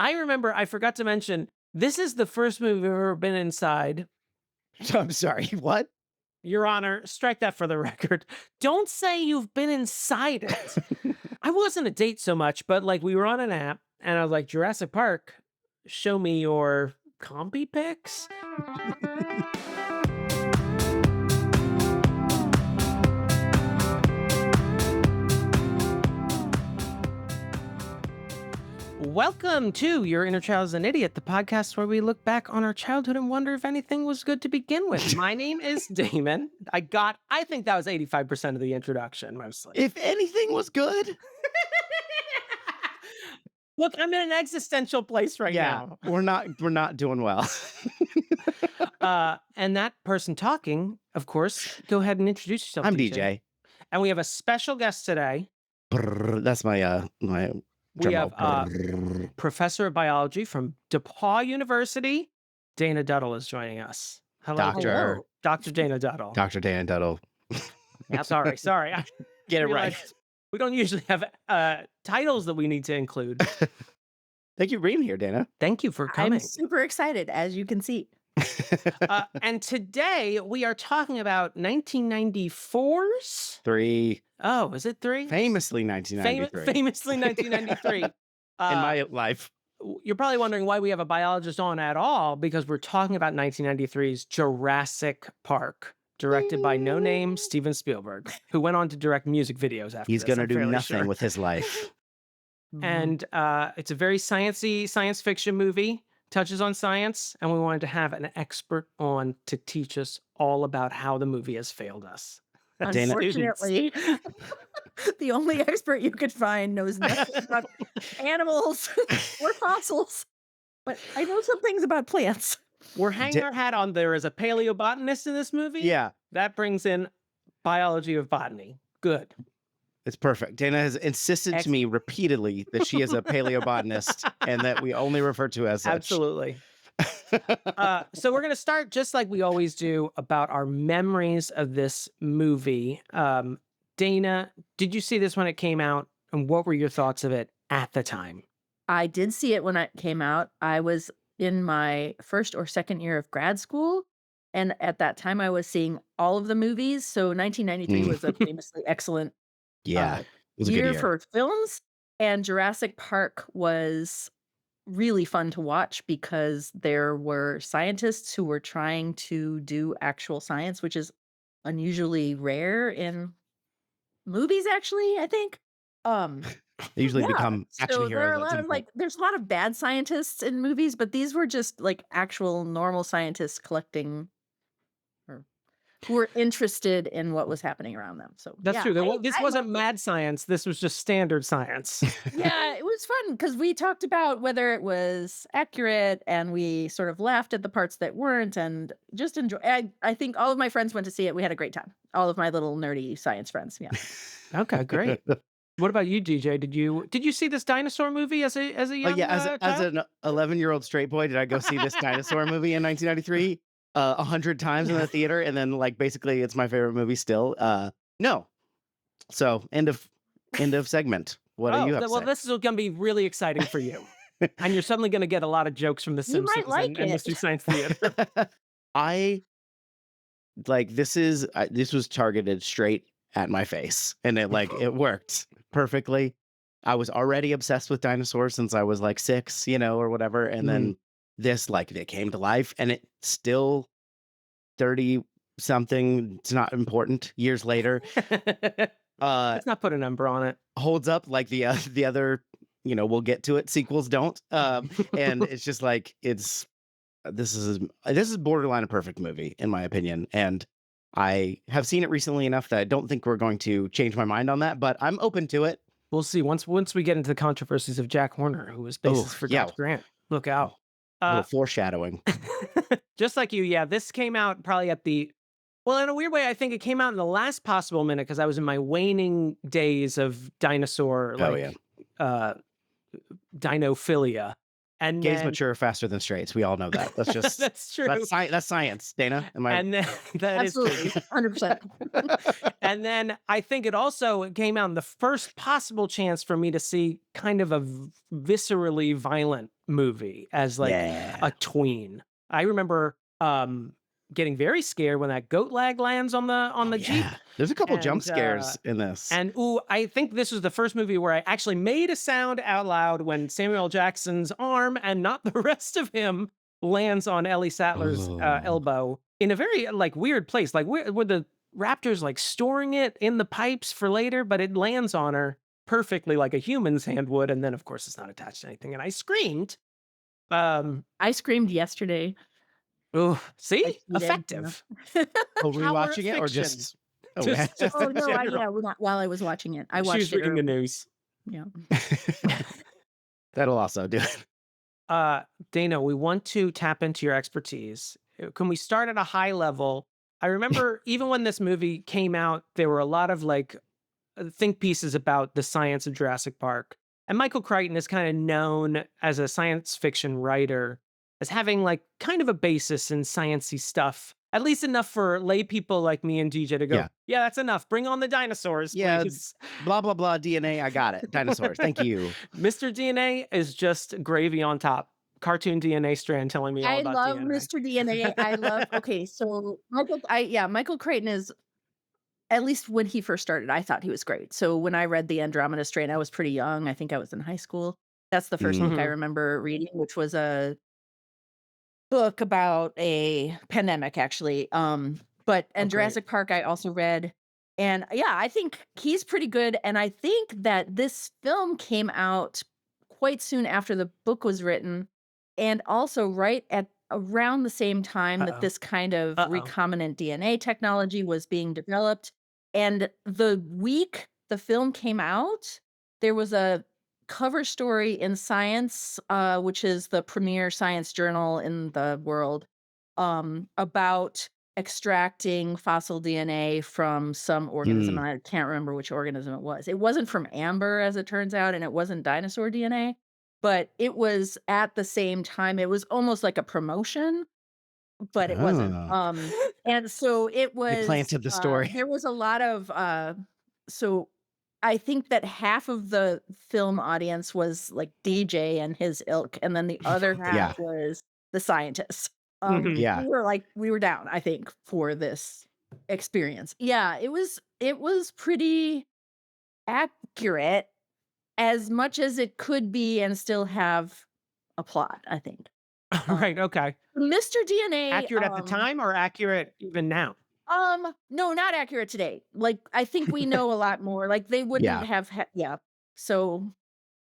I remember, I forgot to mention, this is the first movie I've ever been inside. I'm sorry, what? Your Honor, strike that for the record. Don't say you've been inside it. I wasn't a date so much, but like we were on an app and I was like, Jurassic Park, show me your compy pics. Welcome to Your Inner Child is an Idiot, the podcast where we look back on our childhood and wonder if anything was good to begin with. My name is Damon. I think that was 85% of the introduction, mostly. If anything was good. Look, I'm in an existential place right now. We're not doing well. And that person talking, of course, go ahead and introduce yourself. I'm DJ. And we have a special guest today. That's my we have professor of biology from DePaul University. Dana Duddle is joining us. Hello. Dr. Dana Duddle. Dr. Dana Duddle. Yeah, sorry. Get it right. We don't usually have titles that we need to include. Thank you for being here, Dana. Thank you for coming. I'm super excited, as you can see. And today we are talking about 1994's? 3. Oh, is it 3? Famously 1993. Famously 1993. In my life. You're probably wondering why we have a biologist on at all, because we're talking about 1993's Jurassic Park, directed by no-name Steven Spielberg, who went on to direct music videos after He's this. going to do nothing with his life. And it's a very sciencey science fiction movie, touches on science, and we wanted to have an expert on to teach us all about how the movie has failed us. Unfortunately, the only expert you could find knows nothing about animals or fossils, but I know some things about plants. We're hanging our hat on there is a paleobotanist in this movie. Yeah. That brings in biology of botany. Good. It's perfect. Dana has insisted to me repeatedly that she is a paleobotanist and that we only refer to as such. Absolutely. So we're going to start just like we always do about our memories of this movie. Dana, did you see this when it came out? And what were your thoughts of it at the time? I did see it when it came out. I was in my first or second year of grad school. And at that time, I was seeing all of the movies. So 1993 was a famously excellent it was a good year year for films. And Jurassic Park was really fun to watch because there were scientists who were trying to do actual science, which is unusually rare in movies, actually, I think. They usually become action so heroes. there are a lot of there's a lot of bad scientists in movies, but these were just like actual normal scientists collecting or who were interested in what was happening around them. So that's true. This wasn't mad science. This was just standard science. Yeah, it was fun because we talked about whether it was accurate and we sort of laughed at the parts that weren't and just enjoy. I think all of my friends went to see it. We had a great time. All of my little nerdy science friends. Yeah. Okay, great. What about you, DJ? Did you see this dinosaur movie as a young child? As an 11-year-old straight boy, did I go see this dinosaur movie in 1993 100 times in the theater, and then like basically it's my favorite movie still? No. So end of segment. What do you have? Well, this is going to be really exciting for you, and you're suddenly going to get a lot of jokes from The Simpsons and Mystery Science Theater. This was targeted straight at my face, and it worked perfectly. I was already obsessed with dinosaurs since I was like 6, or whatever, and then this it came to life, and it still 30 something, it's not important, years later, let's not put a number on it, holds up like the other, we'll get to it, sequels don't, and it's just this is borderline a perfect movie in my opinion, and I have seen it recently enough that I don't think we're going to change my mind on that, but I'm open to it. We'll see. Once we get into the controversies of Jack Horner, who was basis for Dr. Grant. Look out. A little foreshadowing. Just like you, this came out probably in a weird way, I think it came out in the last possible minute because I was in my waning days of dinosaur, dinophilia. And gays mature faster than straights. We all know that. That's just that's true. That's science, Dana. And then that absolutely is 100%. And then I think it came out in the first possible chance for me to see kind of a viscerally violent movie as like Yeah. a tween. I remember getting very scared when that goat lag lands on the Jeep. Yeah. There's a couple jump And scares in this. and I think this was the first movie where I actually made a sound out loud when Samuel L. Jackson's arm and not the rest of him lands on Ellie Sattler's elbow in a very like weird place, like where the raptor's like storing it in the pipes for later, but it lands on her perfectly like a human's hand would, and then of course it's not attached to anything, and I screamed. I screamed yesterday. Oh, see, Like you did, effective. yeah. Oh, Power rewatching of it or fiction. just? Just Oh no, general. while I was watching it, I She watched was it reading the early. news. Yeah. That'll also do it. Dana, we want to tap into your expertise. Can we start at a high level? I remember even when this movie came out, there were a lot of like think pieces about the science of Jurassic Park. And Michael Crichton is kind of known as a science fiction writer as having like kind of a basis in sciencey stuff, at least enough for lay people like me and DJ to go, yeah, that's enough. Bring on the dinosaurs, Yeah, please. blah, blah, blah, DNA. I got it. Dinosaurs. Thank you. Mr. DNA is just gravy on top. Cartoon DNA strand telling me all I about love DNA. Mr. DNA. I love. Okay, so Michael Crichton is, at least when he first started, I thought he was great. So when I read the Andromeda Strain, I was pretty young. I think I was in high school. That's the first book I Mhm. remember reading, which was a book about a pandemic, actually. But great. Jurassic Park I also read. And yeah, I think he's pretty good. And I think that this film came out quite soon after the book was written, and also right at around the same time that Uh-oh. this kind of Uh-oh. recombinant DNA technology was being developed. And the week the film came out, there was a cover story in Science, which is the premier science journal in the world, about extracting fossil DNA from some organism. And I can't remember which organism it was. It wasn't from amber, as it turns out, and it wasn't dinosaur DNA, but it was at the same time. It was almost like a promotion, but it wasn't. And so it They was. planted the story. There was a lot of. So I think that half of the film audience was like DJ and his ilk, and then the other half was the scientists. Mhm. Yeah. We were down, I think, for this experience. Yeah, it was pretty accurate as much as it could be and still have a plot, I think. Right, okay. Mr. DNA, Accurate at the time or accurate even now? no, not accurate today. Like, I think we know a lot more. Like, they wouldn't have yeah. So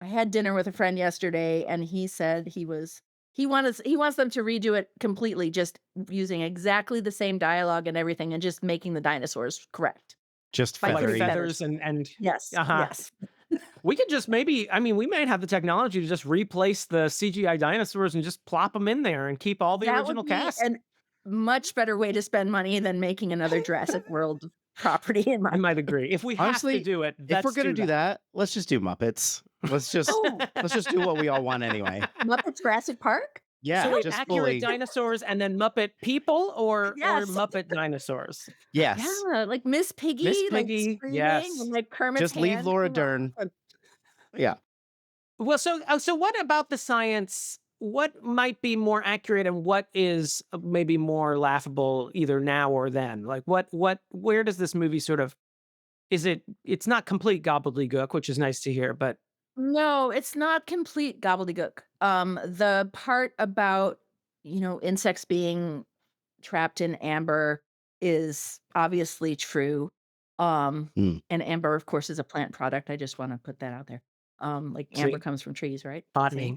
I had dinner with a friend yesterday, and he said he wants them to redo it completely, just using exactly the same dialogue and everything, and just making the dinosaurs correct. Just Like Like feathery. feathers and Yes, yes. we could just maybe, I mean, we might have the technology to just replace the CGI dinosaurs and just plop them in there and keep all the That original would be cast. a much better way to spend money than making another Jurassic World property in my I might agree. If we Honestly, have to do it, if we're gonna do that, let's just do Muppets. Let's just do what we all want anyway. Muppet Jurassic Park? Yeah, So wait, just accurate fully. dinosaurs and then Muppet people or Yes. Muppet dinosaurs? Yes. Yeah, like Miss Piggy, Miss like Piggy, screaming, yes. and like Kermit's Just leave hand Laura come Dern. off. Yeah. Well, so what about the science? What might be more accurate and what is maybe more laughable either now or then? Like where does this movie sort of, it's not complete gobbledygook, which is nice to hear, but No, it's not complete gobbledygook. The part about, insects being trapped in amber is obviously true. And amber, of course, is a plant product. I just want to put that out there. Like amber See? comes from trees, right? botany.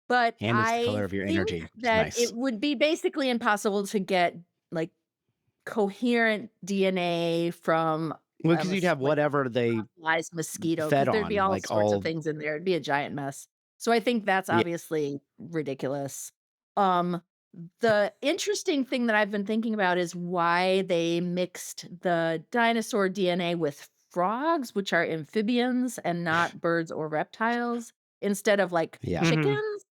But And it's the I color of your think energy. It's that nice. it would be basically impossible to get like coherent DNA from Well, because you'd have whatever they lies mosquito, fed because there'd be on, all like sorts all. of things in there. It'd be a giant mess. So I think that's Yeah. obviously ridiculous. The interesting thing that I've been thinking about is why they mixed the dinosaur DNA with frogs, which are amphibians and not birds or reptiles, instead of like Yeah. Mhm. chickens.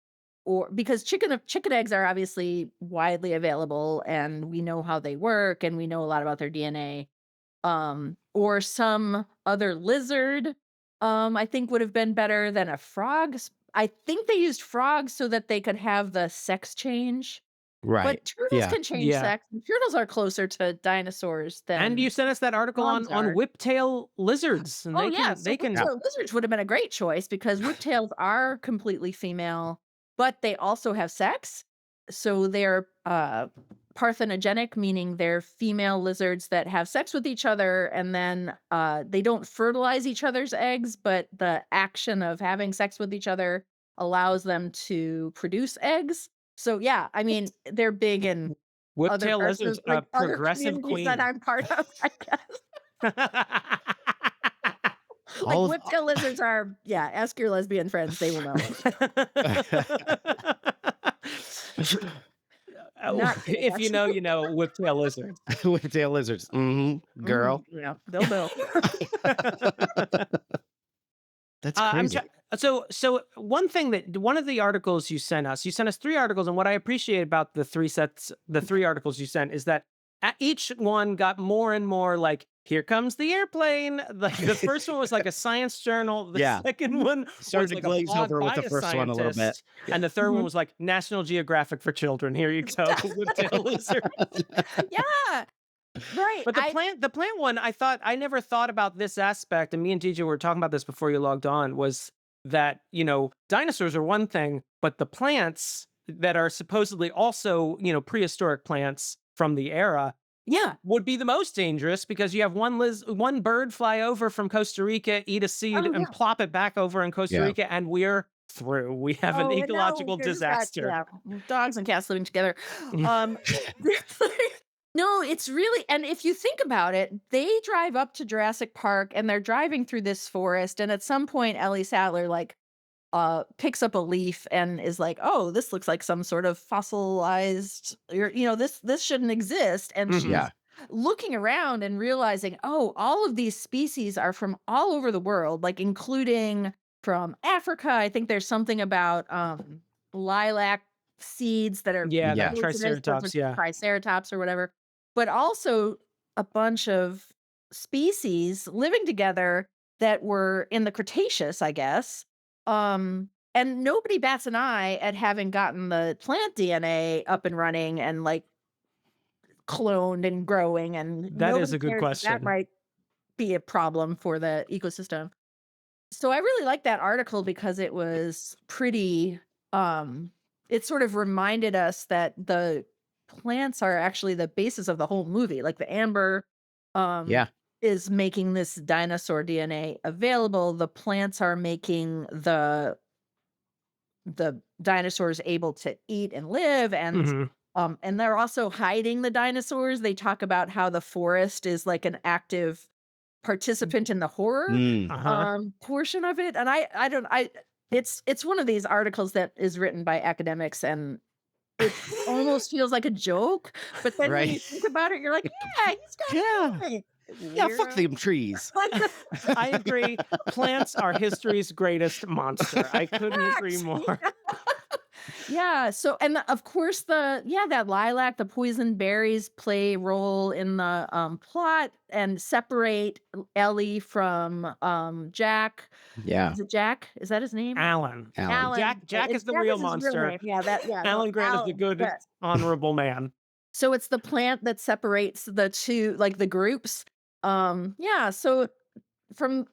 Or because chicken eggs are obviously widely available, and we know how they work, and we know a lot about their DNA. Or some other lizard, I think would have been better than a frog. I think they used frogs so that they could have the sex change. Right. But turtles Yeah. can change Yeah. sex. And turtles are closer to dinosaurs And you than sent us that article frogs on are. whiptail lizards, and Oh yeah, so they can Yeah. whiptail lizards would have been a great choice because whiptails are completely female, but they also have sex. So they're parthenogenic, meaning they're female lizards that have sex with each other, and then they don't fertilize each other's eggs, but the action of having sex with each other allows them to produce eggs. So yeah, I mean they're big in other whiptail parts lizards, of like other progressive communities that queen. I'm part of, I guess. Like All of whiptail lizards are, yeah, ask your lesbian friends, they will know. Not kidding, If you know, actually. you know, whiptail lizards. whiptail lizards. Girl. Yeah, they'll know. That's I'm crazy. so one thing that one of the articles you sent us 3 articles, and what I appreciate about the 3 articles you sent is that each one got more and more like, here comes the airplane. Like the first one was like a science journal. The Yeah. second one Started was to like glaze a blog over with by the a first one a little bit. scientist, and the third one was like National Geographic for children. Here you go, whiptail lizard. Yeah. Right. But the plant one, I never thought about this aspect, and me and DJ were talking about this before you logged on, was that, dinosaurs are one thing, but the plants that are supposedly also, prehistoric plants from the era Yeah. would be the most dangerous because you have one bird fly over from Costa Rica, eat a seed, Oh, and yeah. plop it back over in Costa Yeah. Rica, and we're through. We have an Oh, and now ecological there's that, disaster. dogs and cats living together. No, it's really, and if you think about it, they drive up to Jurassic Park and they're driving through this forest, and at some point Ellie Sattler picks up a leaf and is like, "Oh, this looks like some sort of fossilized, or this shouldn't exist." And Mhm. she's Yeah. looking around and realizing, "Oh, all of these species are from all over the world, like including from Africa." I think there's something about lilac seeds that are Yeah, Yeah. that poisonous for triceratops, yeah. triceratops or whatever, but also a bunch of species living together that were in the Cretaceous, I guess. And nobody bats an eye at having gotten the plant DNA up and running and like cloned and growing, and That is nobody a good cares that question. might be a problem for the ecosystem. So I really like that article because it was pretty it sort of reminded us that the plants are actually the basis of the whole movie. Like the amber Yeah. is making this dinosaur DNA available. The plants are making the dinosaurs able to eat and live, Mhm. and they're also hiding the dinosaurs. They talk about how the forest is like an active participant in the horror Uh-huh. portion of it. And I don't I it's one of these articles that is written by academics, and it almost feels like a joke, but then when you Right. think about it, you're like, yeah, he's got Yeah. a point. Yeah. Fuck Weirdo. them trees. I agree. Plants are history's greatest monster. I couldn't agree Facts. more. Yeah, so and of course that lilac, the poison berries play a role in the plot and separate Ellie from Jack. Yeah. Is it Jack? Is that his name? Alan. Alan. Jack is the real monster. name. Yeah, Alan Grant is the Alan, good, yes. honorable man. So it's the plant that separates the two, like the groups. Yeah, so from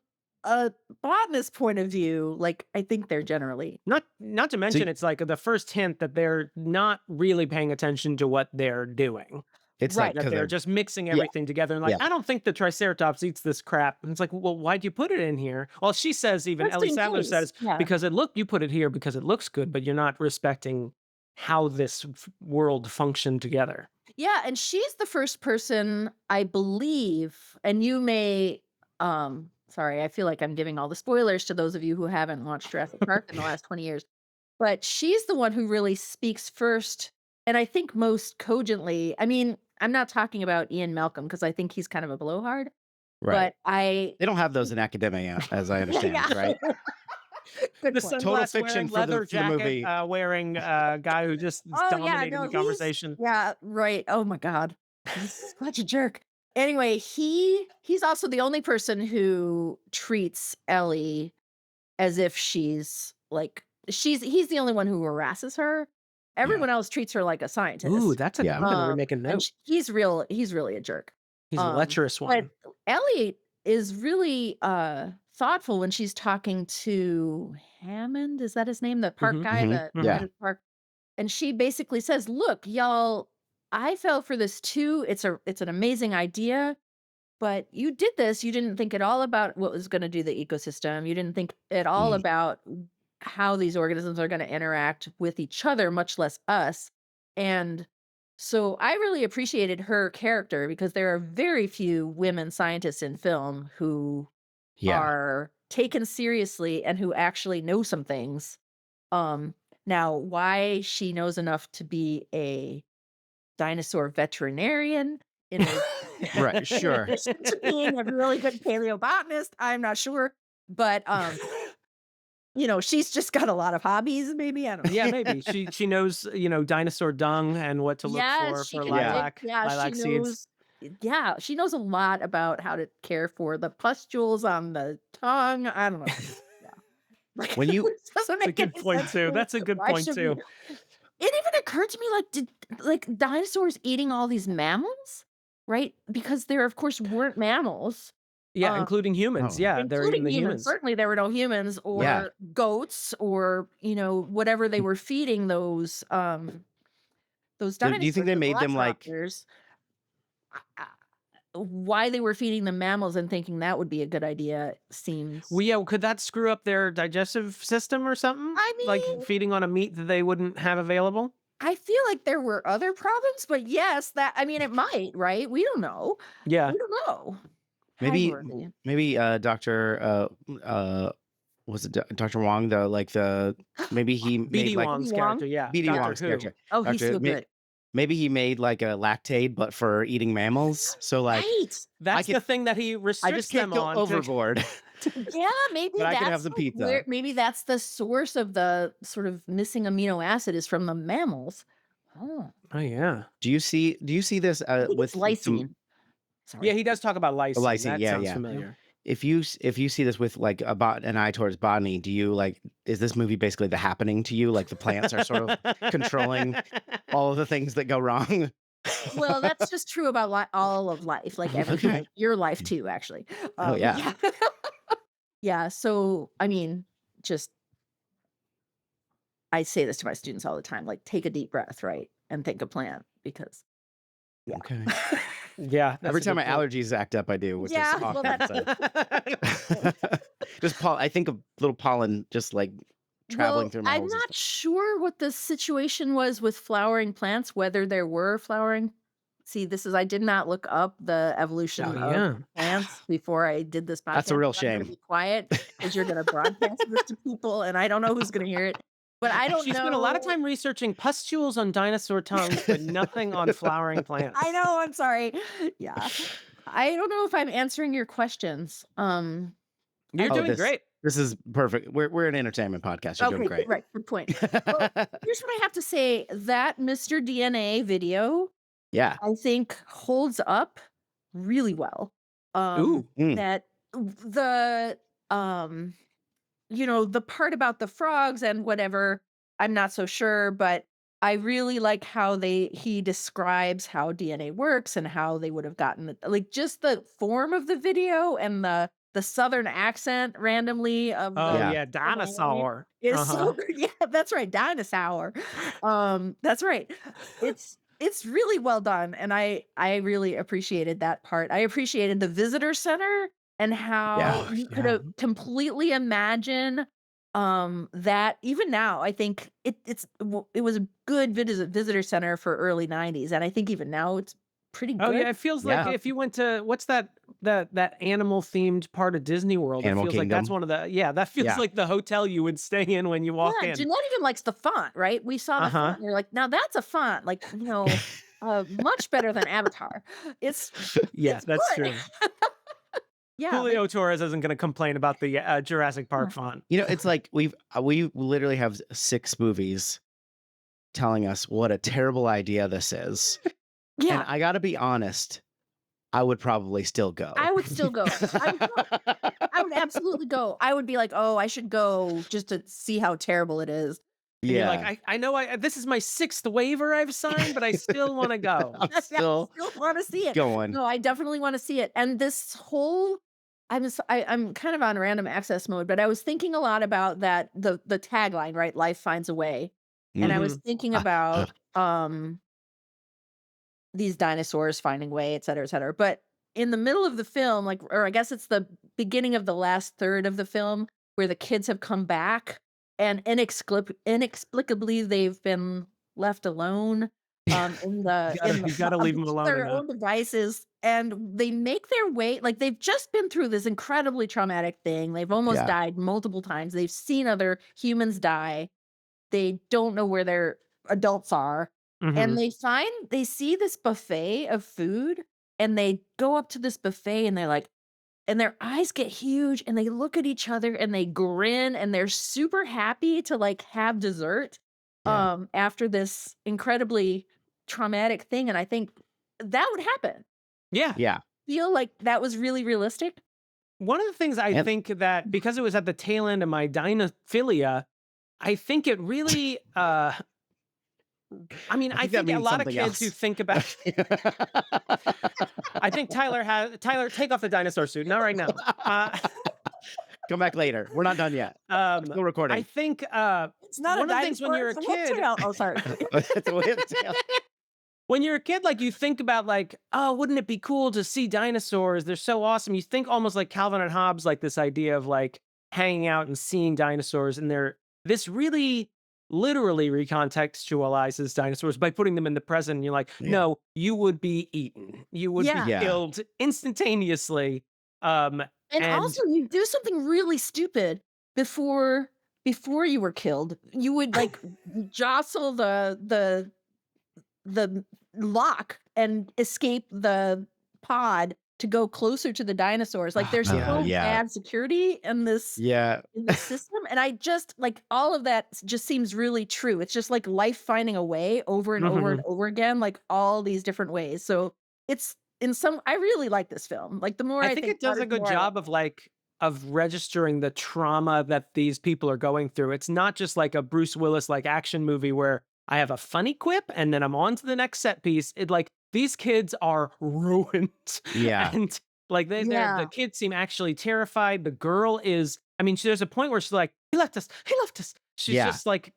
a botanist point of view, like I think they're generally Not to mention, it's like the first hint that they're not really paying attention to what they're doing. It's Right. like That because they're they're just mixing Yeah. everything together and like, Yeah. I don't think the Triceratops eats this crap. And it's like, well, why'd you put it in here? Well, she says, even just Ellie in Sattler case. says, Yeah. because you put it here because it looks good, but you're not respecting how this world functioned together. Yeah, and she's the first person, I believe, and you may sorry, I feel like I'm giving all the spoilers to those of you who haven't watched Jurassic Park in the last 20 years. But she's the one who really speaks first, and I think most cogently. I mean, I'm not talking about Ian Malcolm because I think he's kind of a blowhard, right. but I They don't have those in academia, as I understand, yeah. right? Good The point. sunglass fiction wearing, for the leather jacket movie. wearing guy who just is Oh yeah, dominating no, the conversation. yeah, right. Oh my God. He's such a jerk. Anyway, he's also the only person who treats Ellie as if she's like he's the only one who harasses her. Everyone else treats her like a scientist. Ooh, that's a Yeah. I'm gonna make a And note. he's really a jerk. He's a lecherous one. But Ellie is really thoughtful when she's talking to Hammond. Is that his name? The park guy, the Yeah. head of the park. And she basically says, "Look, y'all, I fell for this too. It's an amazing idea, but you did this. You didn't think at all about what was going to do the ecosystem. You didn't think at all about how these organisms are going to interact with each other, much less us." And so I really appreciated her character because there are very few women scientists in film who Yeah. are taken seriously and who actually know some things. Now, why she knows enough to be a dinosaur veterinarian in Right, sure. addition to being a really good paleobotanist, I'm not sure. But she's just got a lot of hobbies, maybe. I don't know. Yeah, maybe she knows dinosaur dung and what to look She for can lilac she seeds. knows. Yeah, she knows a lot about how to care for the pustules on the tongue. I don't know. Yeah. When you Doesn't That's a make good any point sense too. to me. That's a good Why point should too. It even occurred to me, did dinosaurs eating all these mammals, right? Because there, of course, weren't mammals, Yeah, including humans. Oh. Yeah, they're eating including the humans. humans. Certainly, there were no humans or goats or whatever they were feeding those dinosaurs. do you think they the made them like velociraptors. Why they were feeding the mammals and thinking that would be a good idea seems. Well, yeah, could that screw up their digestive system or something? I like mean- feeding on a meat that they wouldn't have available? I feel like there were other problems, but yes, it might, right? We don't know. Yeah. We don't know. maybe Hagrid. maybe Dr. Was it Dr. Wong maybe he made BD like Wong's Wong? character, yeah. BD Doctor Wong's Who. character. Oh, he's Doctor- so good. Maybe he made like a lactate, but for eating mammals. So like Right. That's the thing that he I restricts just can't them go on. overboard. Yeah, maybe But I that's could have some pizza. maybe that's the source of the sort of missing amino acid is from the mammals. Oh, Oh yeah. do you see this I think with it's lysine. Sorry. Yeah, he does talk about lysine. Lysine, That yeah, sounds yeah. familiar. if you see this with like an eye towards botany, do you like, is this movie basically The Happening to you? Like the plants are sort of controlling all of the things that go wrong? Well, that's just true about all of life, like everything, Okay. like your life too, actually. Oh, yeah. Yeah. So, I mean, just I say this to my students all the time, like take a deep breath, right, and think a plan because. Yeah. Okay. Yeah. Every time my allergies act up, I do, which Yeah, is well, awkward. that's Just I think of little pollen just like traveling through my I'm whole not system. sure what the situation was with flowering plants, whether there were flowering. See, I did not look up the evolution Oh, of yeah. plants before I did this podcast. That's a real so I'm gonna shame. be quiet because you're going to broadcast this to people, and I don't know who's going to hear it. But I don't She know. spent a lot of time researching pustules on dinosaur tongues, but nothing on flowering plants. I know. I'm sorry. Yeah, I don't know if I'm answering your questions. You're Oh, doing this- great. This is perfect. We're an entertainment podcast. You're doing great. Right. Good point. Well, here's what I have to say: that Mr. DNA video, Yeah. I think, holds up really well. Ooh. That the the part about the frogs and whatever, I'm not so sure, but I really like how he describes how DNA works and how they would have gotten like just the form of the video and the southern accent randomly of Oh the yeah, dinosaur. is so yeah, that's right, dinosaur. That's right. It's really well done, and I really appreciated that part. I appreciated the visitor center and how Yeah. you could have completely imagine that even now I think it was a good visitor center for early 90s, and I think even now it's pretty good. Oh yeah, it feels like Yeah. if you went to what's that animal themed part of Disney World, Animal it feels like that's Kingdom. one of the that feels Yeah. like the hotel you would stay in when you walk Yeah, in. Jeanette even likes the font, right? We saw the font, and you're like, now that's a font, like, much better than Avatar. It's Yeah, that's good. true. Yeah, Julio Torres isn't going to complain about the Jurassic Park font. It's like we literally have 6 movies telling us what a terrible idea this is. yeah. And I got to be honest, I would probably still go. I would still go. I would go. I would absolutely go. I would be like, "Oh, I should go just to see how terrible it is." And you're Yeah. like, I know this is my 6th waiver I've signed, but I still want to go. I'm I still still wanna see it. going. No, I definitely wanna see it, and this whole I'm kind of on random access mode, but I was thinking a lot about that the tagline, right? "Life finds a way," and I was Mhm. thinking about, these dinosaurs finding way, et cetera, but in the middle of the film, like or I guess it's the beginning of the last third of the film where the kids have come back and inexplicably they've been left alone, in the You gotta leave them amongst alone their enough. own devices, and they make their way like, they've just been through this incredibly traumatic thing, they've almost Yeah. died multiple times, they've seen other humans die, they don't know where their adults are, and Mhm. they see this buffet of food, and they go up to this buffet, and they're like and their eyes get huge, and they look at each other, and they grin, and they're super happy to, like, have dessert, Yeah. after this incredibly traumatic thing, and I think that would happen. Yeah. Yeah. Feel like that was really realistic? One of the things I And think that because it was at the tail end of my dinophilia, I think it really I mean, I I think that think a means lot of something kids who else. think about I think Tyler, take off the dinosaur suit, not right now. Come back later. We're not done yet. Still I recording. think It's not a one of the things when dinosaur, you're a it's a kid, whiptail. Oh, sorry. It's a whiptail. when you're a kid, like you think about like, oh, wouldn't it be cool to see dinosaurs? They're so awesome. You think almost like Calvin and Hobbes, like this idea of like hanging out and seeing dinosaurs, and this really literally recontextualizes dinosaurs by putting them in the present. And you're like, Yeah. no, you would be eaten. You would be Yeah. Yeah. killed instantaneously. And And also you do something really stupid before you were killed. You would like jostle the lock and escape the pod to go closer to the dinosaurs. Like there's so Yeah. bad security Yeah. in the system. And I just like all of that just seems really true. It's just like life finding a way over and over and Mhm. over again, like all these different ways. So it's I really like this film. Like the more I I think think it about does it, a the good more I like job of registering the trauma that these people are going through. It's not just like a Bruce Willis like action movie where I have a funny quip and then I'm on to the next set piece. It like these kids are ruined. Yeah. And like the Yeah. kids seem actually terrified. The girl is, I mean, there's a point where she's like, he left us. He left us. She's Yeah. just like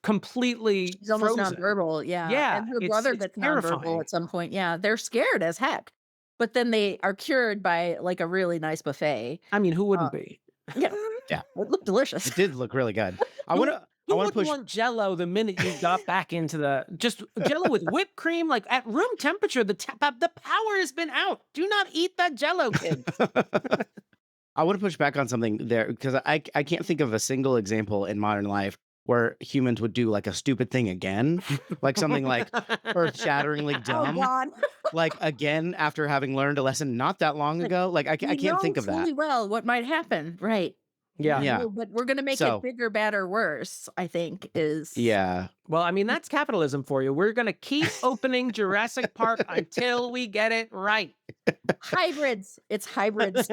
completely She's almost frozen. nonverbal, yeah, Yeah, and her it's brother gets nonverbal terrifying. at some point, yeah, they're scared as heck, but then they are cured by, like, a really nice buffet. I mean, who Uh, wouldn't be? yeah, Yeah. it looked delicious. It did look really good. I Who want to wouldn't push. want Jello the minute you got back into the just Jello with whipped cream, like at room temperature? The power has been out. Do not eat that Jello, kids. I want to push back on something there because I can't think of a single example in modern life where humans would do like a stupid thing again, like something like earth-shatteringly Oh dumb, god. like again after having learned a lesson not that long Like, ago. Like I we can't know think of that. fully well what might happen, right. Yeah. Yeah. No, but we're gonna make it So bigger, badder, worse, I think is yeah, Well, I mean, that's capitalism for you. We're gonna keep opening Jurassic Park until we get it right. hybrids. It's hybrids.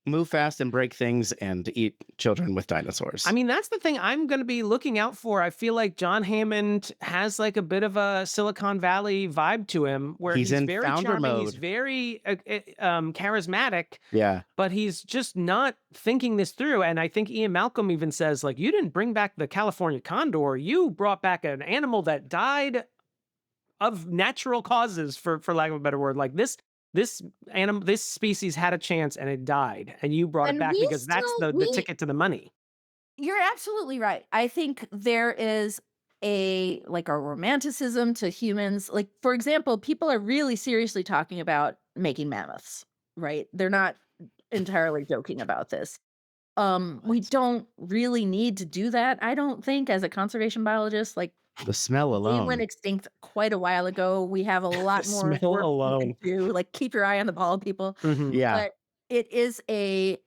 move fast and break things and eat children with dinosaurs. I mean, that's the thing I'm going to be looking out for. I feel like John Hammond has like a bit of a Silicon Valley vibe to him where He's he's in very founder charming, he's mode. very charismatic, Yeah, but he's just not thinking this through. And I think Ian Malcolm even says, like, you didn't bring back the California condor. You brought back an animal that died of natural causes, for lack of a better word. Like this species had a chance and it died, and you brought it And back we because that's still the ticket to the money. You're absolutely right. I think there is a like a romanticism to humans. Like, for example, people are really seriously talking about making mammoths, right? They're not entirely joking about this. We don't really need to do that, I don't think, as a conservation biologist. Like, the smell they went alone. extinct quite a while ago. We have a lot The more smell work we alone. could do. Like, keep your eye on the ball, people. Mhm. Yeah, But it is the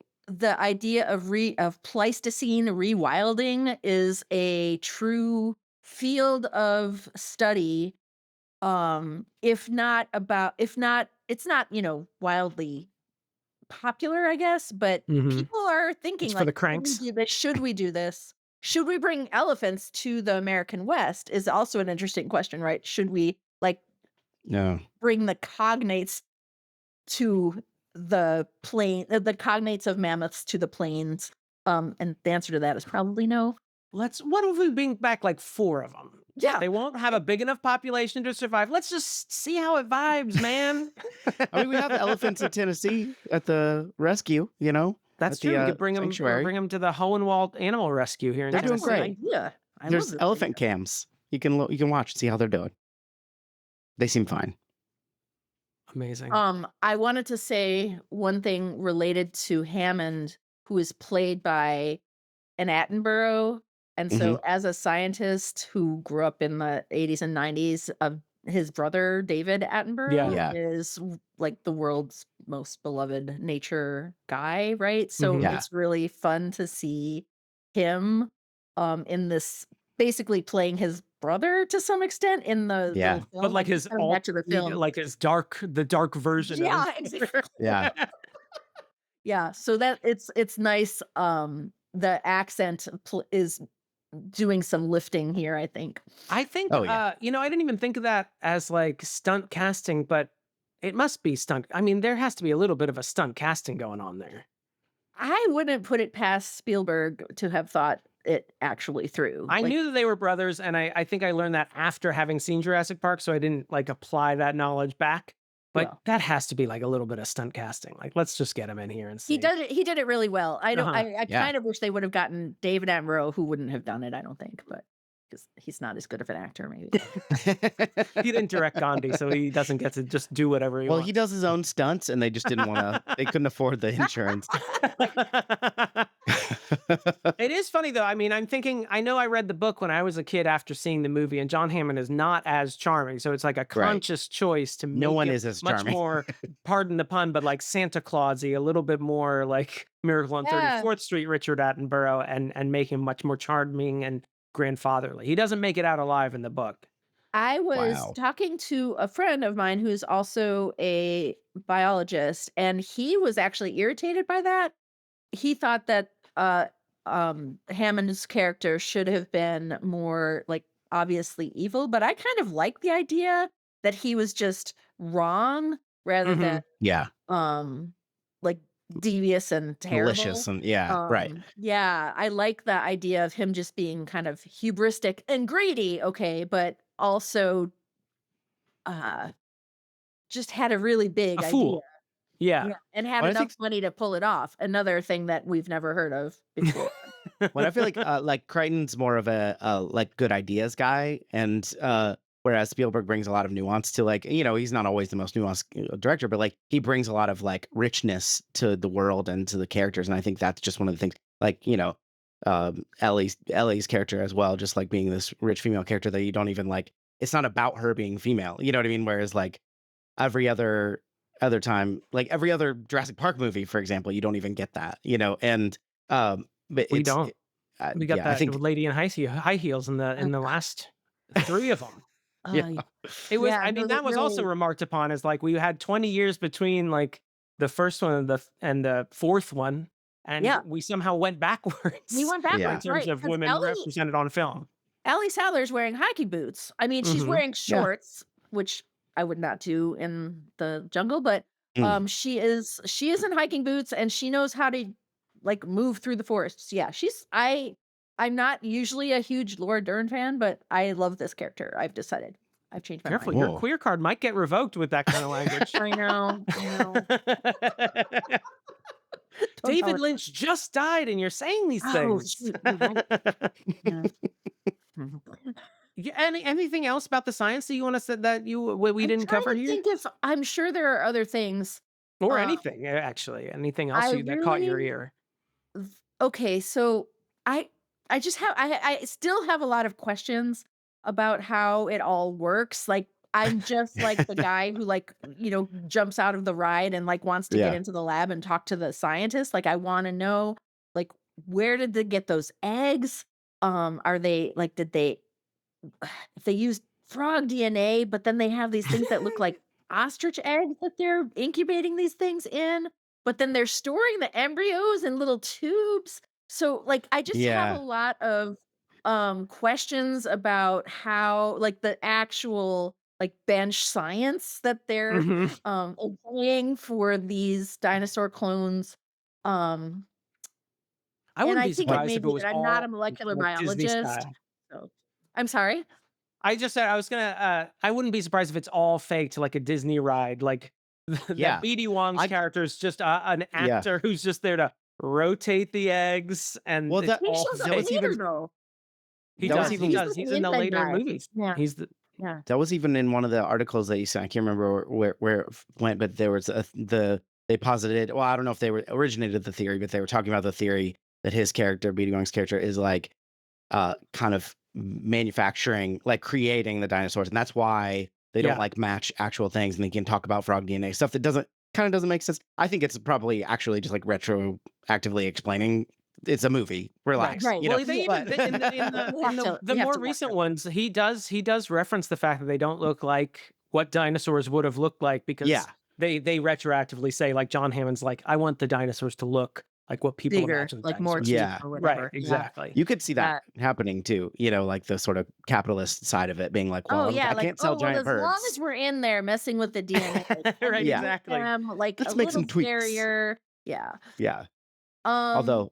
idea of Pleistocene rewilding is a true field of study, if not it's not, wildly popular, I guess, but people are thinking It's for like, the should we cranks. do this? Should we do this? Should we bring elephants to the American West is also an interesting question, right? Should we like No. bring the cognates to the the cognates of mammoths to the plains? And the answer to that is probably no. What if we bring back like 4 of them? Yeah. They won't have a big enough population to survive. Let's just see how it vibes, man. I mean, we have elephants in Tennessee at the rescue, That's at true. the We could bring sanctuary. them to the Hohenwald Animal Rescue here in They're doing Tennessee. great. Yeah. I There's love this elephant idea. cams. You can watch and see how they're doing. They seem fine. Amazing. I wanted to say one thing related to Hammond, who is played by an Attenborough. And so as a scientist who grew up in the 80s and 90s, his brother, David Attenborough, Yeah. is like the world's most beloved nature guy, right? So Yeah. it's really fun to see him in this, basically playing his brother to some extent in the Yeah. little film. But like his coming back to the film. like his the dark version. Yeah, of his exactly. Yeah. Yeah, so that it's nice. The accent is doing some lifting here, I think. I think, Oh, yeah. I didn't even think of that as like stunt casting, but it must be stunt. I mean, there has to be a little bit of a stunt casting going on there. I wouldn't put it past Spielberg to have thought it actually through. I Like, knew that they were brothers, and I think I learned that after having seen Jurassic Park, so I didn't like apply that knowledge back. But Yeah. that has to be like a little bit of stunt casting. Like, let's just get him in here and see. he did it really well. I don't Uh-huh. I Yeah. kind of wish they would have gotten David Attenborough, who wouldn't have done it, I don't think, but because he's not as good of an actor, maybe. He didn't direct Gandhi, so he doesn't get to just do whatever he Well, wants. he does his own stunts, and they just didn't want to. They couldn't afford the insurance. It is funny though. I mean, I'm thinking, I know I read the book when I was a kid after seeing the movie, and John Hammond is not as charming. So it's like a conscious choice to make No one it is as much charming. more, pardon the pun, but like Santa Clausy, a little bit more like Miracle on Yeah. 34th Street, Richard Attenborough, and make him much more charming and grandfatherly. He doesn't make it out alive in the book. I was Wow. talking to a friend of mine who's also a biologist, and he was actually irritated by that. He thought that Hammond's character should have been more like obviously evil, but I kind of like the idea that he was just wrong rather than Yeah. like devious and terrible. Malicious and right. Yeah, I like the idea of him just being kind of hubristic and greedy, okay, but also just had a really big A idea. fool. Yeah. Yeah, and had Well, I enough think- money to pull it off. Another thing that we've never heard of before. When I feel like Crichton's more of a like good ideas guy, and whereas Spielberg brings a lot of nuance to, like, he's not always the most nuanced director, but like he brings a lot of like richness to the world and to the characters, and I think that's just one of the things. Like, Ellie's character as well, just like being this rich female character that you don't even like. It's not about her being female, you know what I mean? Whereas like every other time, like every other Jurassic Park movie, for example, you don't even get that, and but We it's- don't. We got yeah, that I think lady in high heels in the last 3 of them. Yeah. It was. Yeah, I no, mean, they that was also really- remarked upon as like we had 20 years between like the first one and the fourth one, and Yeah. we somehow went backwards. We went Yeah. backwards, in terms right? of 'Cause women represented on film. Ellie Sadler's wearing hiking boots. I mean, she's Mhm. wearing Yeah. shorts, which I would not do in the jungle, but she is in hiking boots, and she knows how to like move through the forests. Yeah, I'm not usually a huge Laura Dern fan, but I love this character. I've decided. I've changed my Careful, mind. your Whoa. queer card might get revoked with that kind of language. I know. Don't David tell her. Lynch just died, and you're saying these Oh, things. shoot, you're right. Yeah. Yeah, anything else about the science that you want to say that we I'm didn't trying cover to here, think if I'm sure there are other things. or uh, anything actually, anything else I that caught your really- ear? Okay, so I just have I still have a lot of questions about how it all works. Like, I'm just like the guy who like, jumps out of the ride and like wants to get Yeah. into the lab and talk to the scientist. Like, I want to know, like, where did they get those eggs? Are they did they if they used frog DNA, but then they have these things that look like ostrich eggs that they're incubating these things in, but then they're storing the embryos in little tubes. So like I just have a Yeah. lot of questions about how like the actual like bench science that they're Mhm. employing for these dinosaur clones. Um I and wouldn't I be think it surprised may if it be was that I'm not a all molecular like Disney biologist. style. So I'm sorry. I just said I was gonna. I wouldn't be surprised if it's all fake to like a Disney ride. Like that Yeah. BD Wong's I character is just an yeah. actor who's just there to rotate the eggs, and Well, it's that He all shows up that was fake. later even though. He that was does. He even He's does. like He's the in the inside later guy. movies. Yeah. He's the. Yeah. that was even in one of the articles that you sent. I can't remember where it went, but there was they posited. Well, I don't know if they originated the theory, but they were talking about the theory that his character, BD Wong's character, is like kind of manufacturing, like creating the dinosaurs, and that's why they don't Yeah. like match actual things, and they can talk about frog DNA stuff that doesn't make sense. I think it's probably actually just like retroactively explaining it's a movie. Right. Relax, Right. you know. Well, they even But in the We have to we have more to watch recent it. ones, he does reference the fact that they don't look like what dinosaurs would have looked like because yeah, they retroactively say like John Hammond's like I want the dinosaurs to look like what people Bigger, imagine like more dinosaurs. teeth yeah. or Right. whatever. Yeah. Exactly. You could see that Yeah. happening too, like the sort of capitalist side of it being like, Oh well, yeah, I like, can't sell oh well, giant as long as birds. we're in there messing with the DNA, can Right. we Yeah. make Exactly. them like a Let's make little some tweaks. scarier? Yeah. Yeah. Um. Although,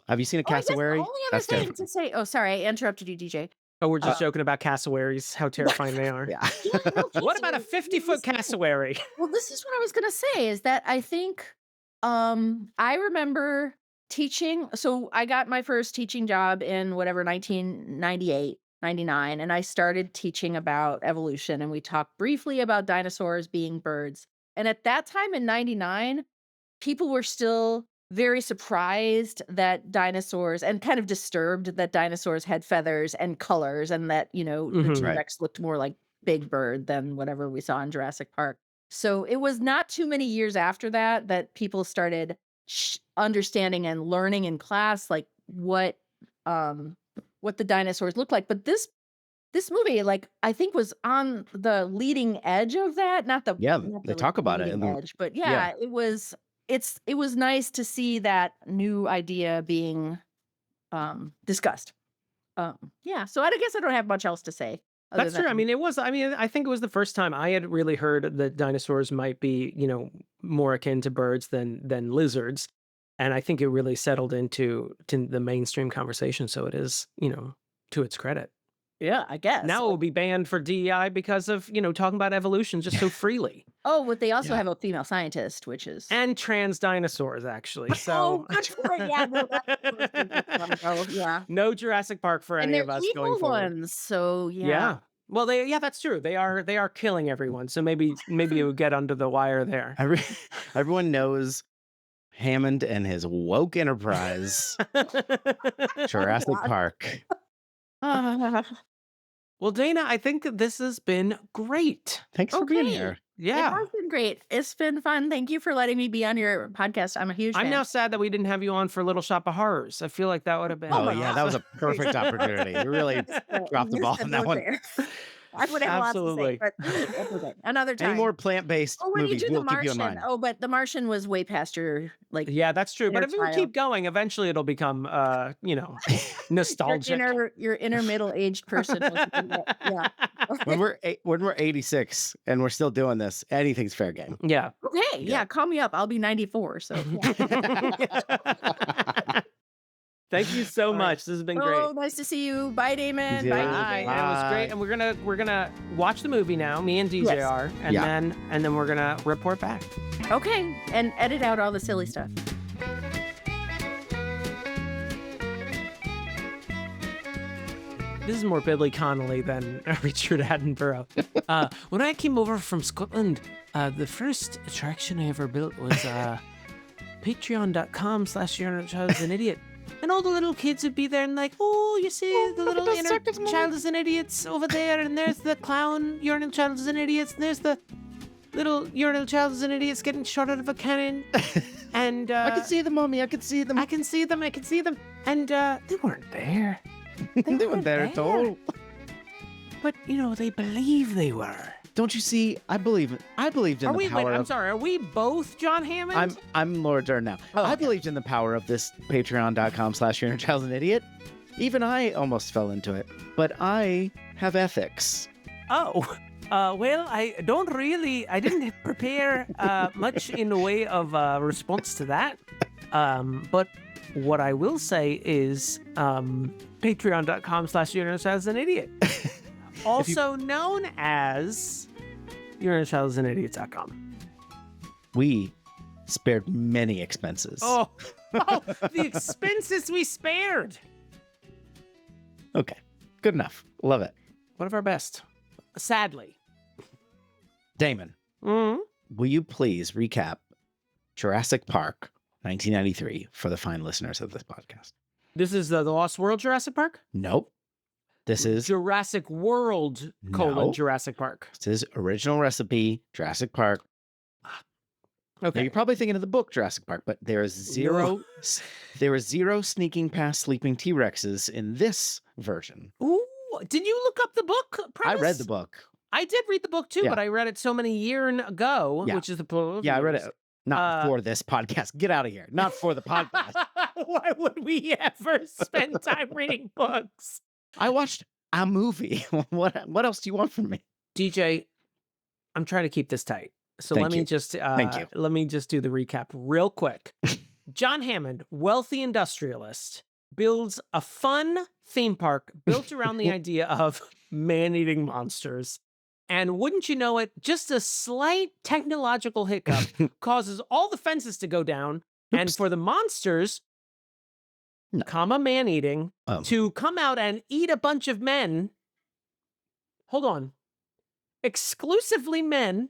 have you seen a Oh, I guess the cassowary? only other That's thing terrifying. to say. Oh, sorry, I interrupted you, DJ. Oh, we're Uh, just joking about cassowaries, how terrifying they are. Yeah. yeah, no, What about a cassowaries. 50-foot cassowary? Well, this is what I was gonna say. Is that I think I remember teaching. So I got my first teaching job in whatever 1998, 99, and I started teaching about evolution. And we talked briefly about dinosaurs being birds. And at that time in 99, people were still very surprised that dinosaurs and kind of disturbed that dinosaurs had feathers and colors and that, the Mhm. Right. T-Rex looked more like Big Bird than whatever we saw in Jurassic Park. So it was not too many years after that that people started understanding and learning in class like what the dinosaurs look like. But this movie, like I think, was on the leading edge of that. Not the Yeah, not they the talk about it leading in the edge, but yeah. yeah, it was nice to see that new idea being discussed. Yeah, so I guess I don't have much else to say other That's true. I than mean, I think it was the first time I had really heard that dinosaurs might be, more akin to birds than lizards. And I think it really settled into to the mainstream conversation. So it is, to its credit. yeah, I guess. Now it will be banned for DEI because of, talking about evolution just so freely. Oh, but they also Yeah. have a female scientist, which is And trans dinosaurs, actually. oh, So good for it. Yeah, no, yeah, no Jurassic Park for and any they're of us going evil forward. ones. So Yeah. Well, that's true. They are killing everyone. So maybe it would get under the wire there. Everyone knows Hammond and his woke enterprise, Jurassic God. Park. Well, Dana, I think that this has been great. Thanks for being Okay. here. It Yeah. has been great. It's been fun. Thank you for letting me be on your podcast. I'm a huge I'm fan. now sad that we didn't have you on for Little Shop of Horrors. I feel like that would have been. Oh Oh my yeah, God. that was a perfect opportunity. You really dropped the ball on that one. I would have Absolutely. lots to say, but that's okay. Another time. Any more plant-based when you movies, do we'll The keep you in Martian. mind. Oh, but The Martian was way past your Yeah, that's true. But inner if we child. keep going, eventually it'll become, nostalgic. your inner middle-aged person. Yeah. When we're 86 and we're still doing this, anything's fair game. Yeah. Okay. Yeah. Call me up. I'll be 94. So. Yeah. Thank you so All right. much. This has been great. Oh, nice to see you. Bye, Damon. Yeah. Bye, Bye. DJ. And it was great. Bye. And we're gonna watch the movie now. Me and DJ Yes. are, and Yeah. then we're gonna report back. Okay. And edit out all the silly stuff. This is more Billy Connolly than Richard Attenborough. When I came over from Scotland, the first attraction I ever built was patreon.com/yourinnerchildisanidiot. And all the little kids would be there and like, oh, you see the little inner child is an idiot over there, and there's the clown urinal child is an idiot, and there's the little urinal child is an idiot getting shot out of a cannon. And I can see them, Mommy. I can see them. I can see them. And they weren't there. They weren't there at all. But, they believe they were. Don't you see? I believed in Are the we? Wait, power I'm of. sorry. Are we both John Hammond? I'm Laura Dern now. Oh, I okay. believed in the power of this patreon.com/Your Inner Child's an Idiot. Even I almost fell into it, but I have ethics. Oh, well, I didn't prepare much in the way of response to that. But what I will say is patreon.com/Your Inner Child's an Idiot. Also known as YourInnerChildIsAnIdiot.com. We spared many expenses. Oh, the expenses we spared. Okay, good enough. Love it. One of our best. Sadly. Damon, will you please recap Jurassic Park 1993 for the fine listeners of this podcast? This is the Lost World Jurassic Park? Nope. This is Jurassic World, No. Jurassic Park. This is original recipe Jurassic Park. Now, Okay. you're probably thinking of the book Jurassic Park, but there is zero sneaking past sleeping T-Rexes in this version. Ooh, did you look up the book premise? I read the book. I did read the book too, Yeah. but I read it so many years ago, Yeah. which is the plural of Yeah, I read years. it. Not for this podcast. Get out of here. Not for the podcast. Why would we ever spend time reading books? I watched a movie. What else do you want from me? DJ, I'm trying to keep this tight. So Thank let me you. just Thank you. let me just do the recap real quick. John Hammond, wealthy industrialist, builds a fun theme park built around the idea of man-eating monsters. And wouldn't you know it, just a slight technological hiccup causes all the fences to go down, and Oops. for the monsters, comma man-eating, to come out and eat a bunch of men. Hold on. Exclusively men.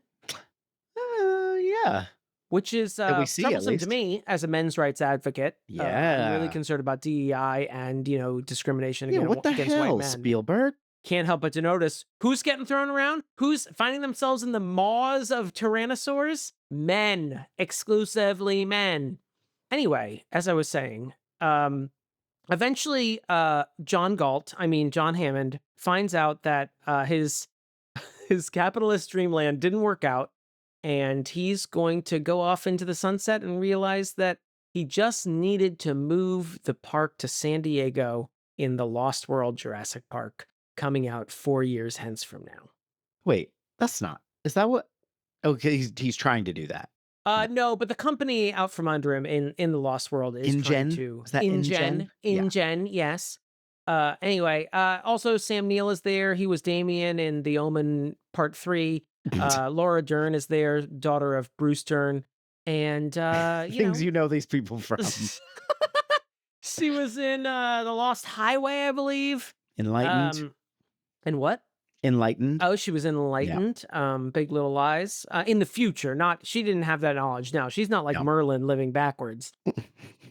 Yeah. Which is That we see, at troublesome to least. me as a men's rights advocate. I'm really Yeah. concerned about DEI and, discrimination Yeah, against, what the against hell, white men. Spielberg? Can't help but to notice who's getting thrown around, who's finding themselves in the maws of tyrannosaurs. Men, exclusively men. Anyway, as I was saying, eventually John Hammond finds out that his capitalist dreamland didn't work out, and he's going to go off into the sunset and realize that he just needed to move the park to San Diego in the Lost World Jurassic Park, coming out 4 years hence from now. Wait, that's not. Is that what? Okay, he's trying to do that. No, but the company out from under him in the Lost World is trying InGen? to Is that InGen? Yeah. InGen, yes. Anyway, also Sam Neill is there. He was Damien in The Omen Part 3. Laura Dern is there, daughter of Bruce Dern. And Things you know these people from. She was in The Lost Highway, I believe. Enlightened. And what? Enlightened. Oh, she was in Enlightened. Big Little Lies. In the future, she didn't have that knowledge. No, she's not like Merlin living backwards.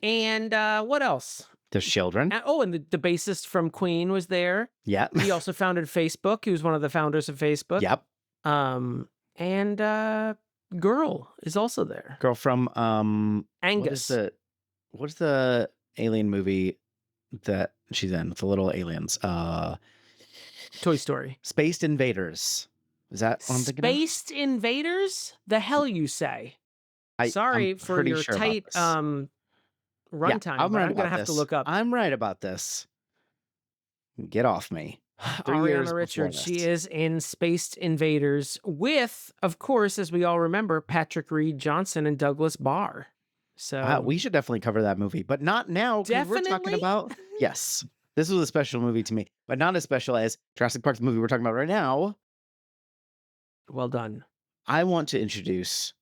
And what else? There's children. And the bassist from Queen was there. Yeah. He also founded Facebook. He was one of the founders of Facebook. Yep. And Girl is also there. Girl from Angus. What's the alien movie that she's in with the little aliens? Toy Story. Spaced Invaders. Is that what I'm thinking of? Spaced Invaders? The hell you say? Sorry I'm for pretty your sure about tight this. runtime, but I'm gonna have to look up. I'm right about this. Get off me. 3 years Ariana before Richards. She this. is in Spaced Invaders with, of course, as we all remember, Patrick Reed Johnson and Douglas Barr. So We should definitely cover that movie, but not now. 'Cause we're talking Definitely? about yes. This was a special movie to me, but not as special as Jurassic Park, the movie we're talking about right now. well done. I want to introduce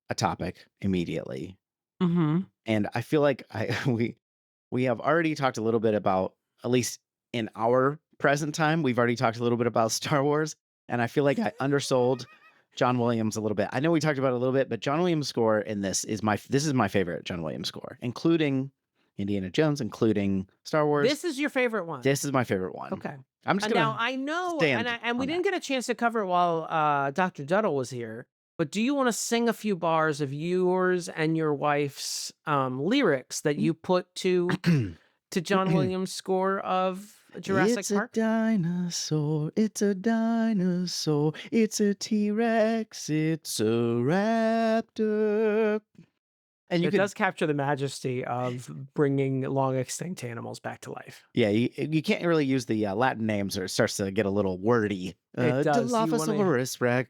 a topic immediately, Mm-hmm. and I feel like we have already talked a little bit about, at least in our present time, we've already talked a little bit about Star Wars, and I feel like I undersold John Williams a little bit. I know we talked about it a little bit, but John Williams' score in this is my favorite John Williams score, including Indiana Jones, including Star Wars. This is your favorite one. This is my favorite one. Okay. I'm just Now gonna I know, stand and we on didn't get a chance to cover it while Dr. Duddle was here. But do you want to sing a few bars of yours and your wife's lyrics that you put to John Williams' score of Jurassic It's Park? a dinosaur. It's a dinosaur. It's a T-Rex. It's a raptor. And you It could, does capture the majesty of bringing long extinct animals back to life. yeah, you can't really use the Latin names or it starts to get a little wordy. It does. You want to Dilophosaurus,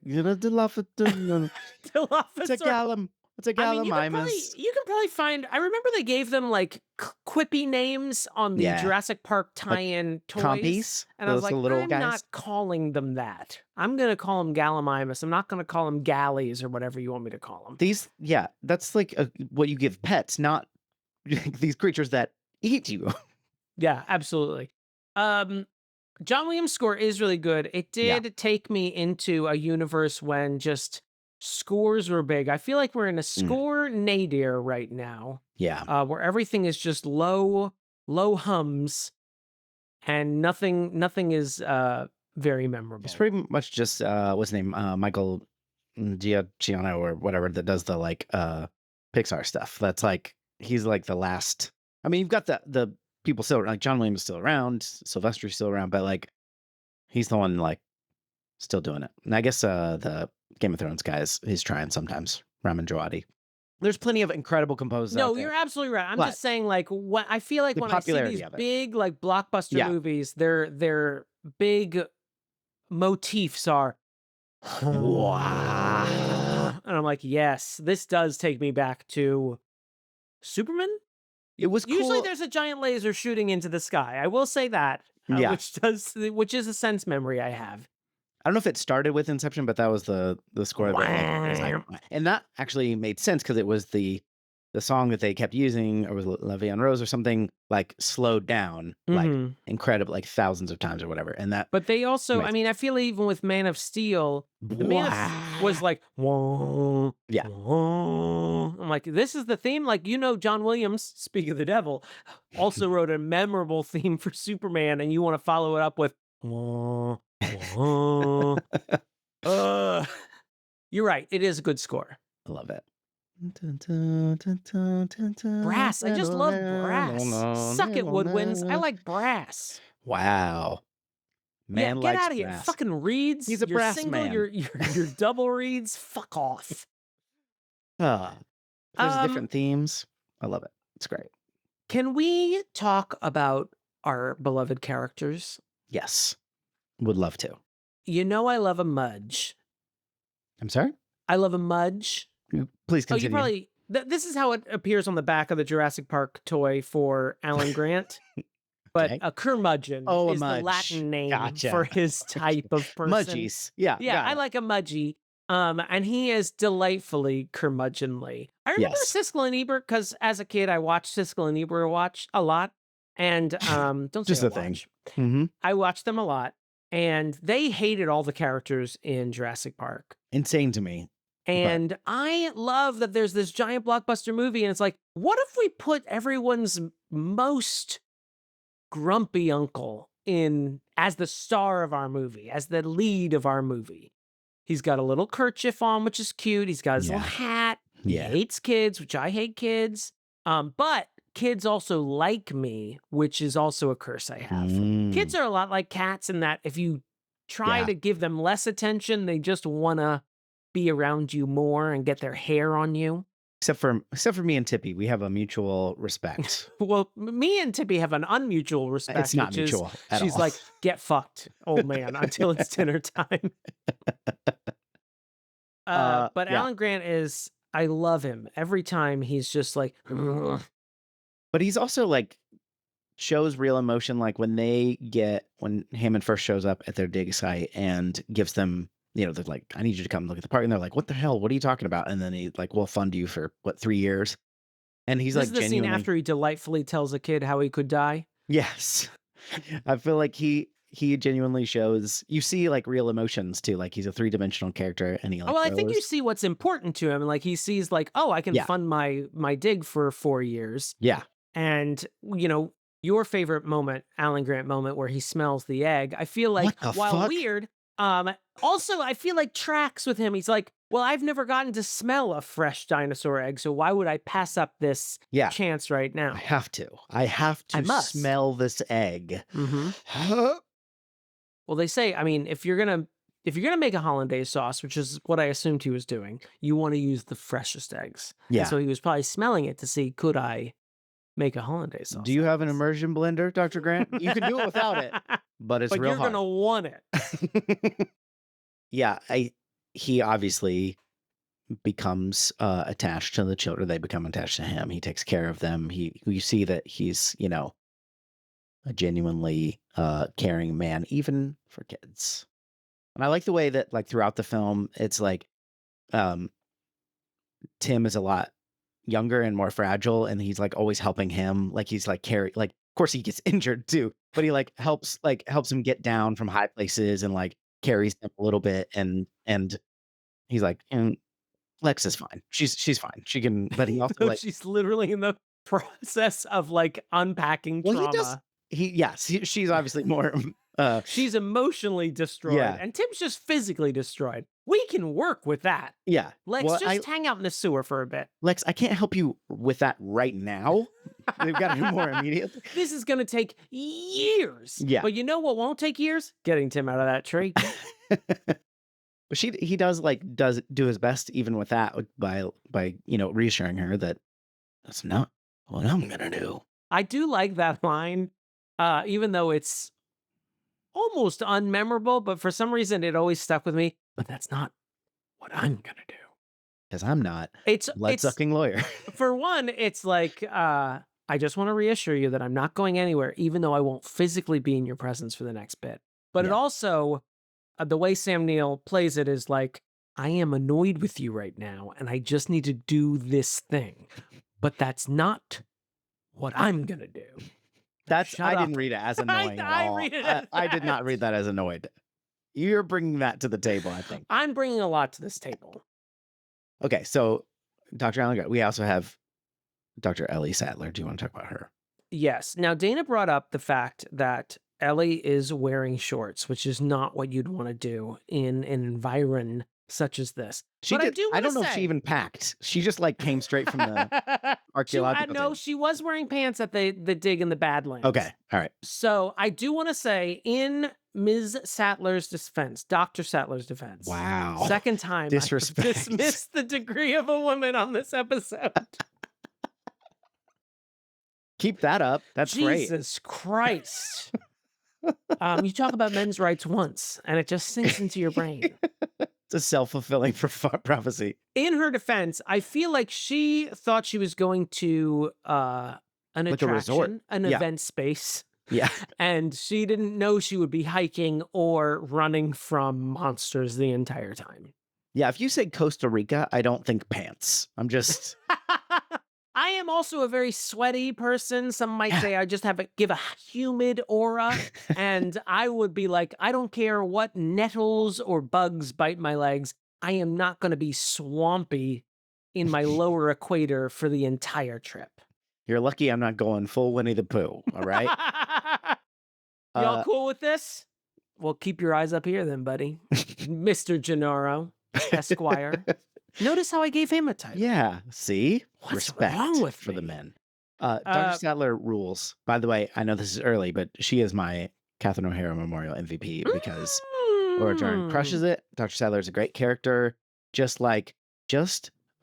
it's a gallum. It's a I mean, gallimimus. you can probably find. I remember they gave them like quippy names on the Yeah. Jurassic Park Like tie-in toys, compies, and I was those like, little I'm guys. not calling them that. I'm gonna call them Gallimimus. I'm not gonna call them Gallies or whatever you want me to call them. These, yeah, that's like what you give pets, not these creatures that eat you. Yeah, absolutely. John Williams' score is really good. It Yeah. did take me into a universe when just scores were big. I feel like we're in a score nadir right now, Yeah. where everything is just low hums, and nothing is very memorable. It's pretty much just what's his name? Michael Giacchino or whatever that does the like Pixar stuff. That's like he's like the last. I mean, you've got the people still like John Williams is still around, Sylvester's still around, but like he's the one like still doing it. And I guess the Game of Thrones guys he's trying sometimes. Ramin Djawadi. There's plenty of incredible composers. No, out there. you're absolutely right. I'm But just saying, like, what I feel like the when I see popularity these of it. big, like, blockbuster Yeah. movies, their big motifs are, Wow. and I'm like, yes, this does take me back to Superman. It was cool. Usually, there's a giant laser shooting into the sky. I will say that, Yeah. which is a sense memory I have. I don't know if it started with Inception, but that was the score of it. Like, it was like, and that actually made sense because it was the song that they kept using, or was it La Vie en Rose or something, like slowed down like Mhm. incredible, like thousands of times or whatever. And that, But they also, I Amazing. mean, I feel even with Man of Steel, the Man of was like, whoa, Yeah. whoa. I'm like, this is the theme. Like, John Williams, speak of the devil, also wrote a memorable theme for Superman, and you want to follow it up with, whoa, whoa. You're right. It is a good score. I love it. Brass. I just love brass. Suck it, woodwinds. I like brass. Wow. Man, yeah, get likes out of here. brass. Fucking reeds. He's a you're brass single, man. You're double reeds. Fuck off. There's different themes. I love it. It's great. Can we talk about our beloved characters? Yes. Would love to. I love a mudge. I'm sorry? I love a mudge. Please Oh, you continue. probably... this is how it appears on the back of the Jurassic Park toy for Alan Grant. But Okay. a curmudgeon Oh, a is the mudge. Latin name Gotcha. for his type of person. Mudgies. Yeah. Yeah, got I it. like a mudgy. And he is delightfully curmudgeonly. I remember Yes. Siskel and Ebert because as a kid I watched Siskel and Ebert watch a lot. And don't Just say a thing. watch. Mm-hmm. I watched them a lot, and they hated all the characters in Jurassic Park. Insane to me. And I love that there's this giant blockbuster movie, and it's like, what if we put everyone's most grumpy uncle in as the star of our movie, as the lead of our movie? He's got a little kerchief on, which is cute. He's got his little hat. Yeah. He hates kids, which I hate kids. But kids also like me, which is also a curse I have. Kids are a lot like cats in that if you try Yeah. to give them less attention, they just want to be around you more and get their hair on you. Except for me and Tippy, we have a mutual respect. Well, me and Tippy have an unmutual respect. It's not which is mutual at she's all. like, get fucked, old man, until it's dinner time. But yeah. Alan Grant is, I love him. Every time he's just like, "Ugh." But he's also like shows real emotion, like when Hammond first shows up at their dig site and gives them, they're like, I need you to come look at the park. And they're like, what the hell? What are you talking about? And then he like, we'll fund you for 3 years. And he's This like, is the genuinely... scene after he delightfully tells a kid how he could die. Yes. I feel like he genuinely shows, you see like real emotions too. Like he's a 3-dimensional character and he like, Well, I think you grows. see what's important to him. Like he sees like, oh, I can Yeah. fund my dig for 4 years. Yeah. And, your favorite moment, Alan Grant moment where he smells the egg. I feel like What the while fuck? weird, Also, I feel like tracks with him. He's like, well, I've never gotten to smell a fresh dinosaur egg, so why would I pass up this Yeah, chance right now? I have to. I have I to must. smell this egg. Mm-hmm. Well, they say, I mean, if you're gonna make a hollandaise sauce, which is what I assumed he was doing, you want to use the freshest eggs. Yeah. And so he was probably smelling it to see, could I make a hollandaise sauce? Do you have an immersion blender, Dr. Grant? You can do it without it, but it's but real you're hard. gonna want it. Yeah, he obviously becomes attached to the children. They become attached to him. He takes care of them. You see that he's, you know, a genuinely caring man, even for kids. And I like the way that, like, throughout the film, it's like Tim is a lot younger and more fragile, and he's like always helping him. Like he's like of course he gets injured too, but he helps him get down from high places and like carries him a little bit, and he's like, and Lex is fine. She's fine. She can, but he also like she's literally in the process of like unpacking trauma. She's obviously more she's emotionally destroyed, and Tim's just physically destroyed. We can work with that. Yeah. Lex, just hang out in the sewer for a bit. Lex, I can't help you with that right now. We've got to do more immediately. This is going to take years. Yeah. But you know what won't take years? Getting Tim out of that tree. But he does do his best even with that by you know, reassuring her that that's not what I'm gonna do. I do like that line, even though it's almost unmemorable, but for some reason it always stuck with me. But that's not what I'm gonna do. Because I'm not It's blood-sucking lawyer. For one, it's like I just want to reassure you that I'm not going anywhere, even though I won't physically be in your presence for the next bit. But it also, the way Sam Neill plays it is like, I am annoyed with you right now, and I just need to do this thing. But that's not what I'm gonna do. I Shut up. didn't read it as annoying at all. read it I did not read that as annoyed. You're bringing that to the table, I think. I'm bringing a lot to this table. Okay, so Dr. Allen, we also have Dr. Ellie Sattler. Do you want to talk about her? Yes. Now, Dana brought up the fact that Ellie is wearing shorts, which is not what you'd want to do in an environ such as this. She But did. I don't know if say- she even packed. She just like came straight from the archaeological. No, she was wearing pants at the dig in the Badlands. Okay, all right. So I do want to say, in Ms. Sattler's defense, Dr. Sattler's defense. Wow. Second time Disrespect. I dismissed the degree of a woman on this episode. Keep that up. That's great. Jesus Christ. You talk about men's rights once, and it just sinks into your brain. It's a self-fulfilling prophecy. In her defense, I feel like she thought she was going to an Like a resort. attraction, an Yeah. event space, Yeah. and she didn't know she would be hiking or running from monsters the entire time. Yeah, if you say Costa Rica, I don't think pants. I'm just I am also a very sweaty person. Some might say I just give a humid aura, and I would be like, I don't care what nettles or bugs bite my legs. I am not going to be swampy in my lower equator for the entire trip. You're lucky I'm not going full Winnie the Pooh, all right? Y'all cool with this? Well, keep your eyes up here then, buddy. Mr. Gennaro, Esquire. Notice how I gave him a title. Yeah, see? What's Respect wrong with for the me? men. Dr. Sattler rules. By the way, I know this is early, but she is my Catherine O'Hara Memorial MVP because Laura Dern crushes it. Dr. Sattler is a great character. Just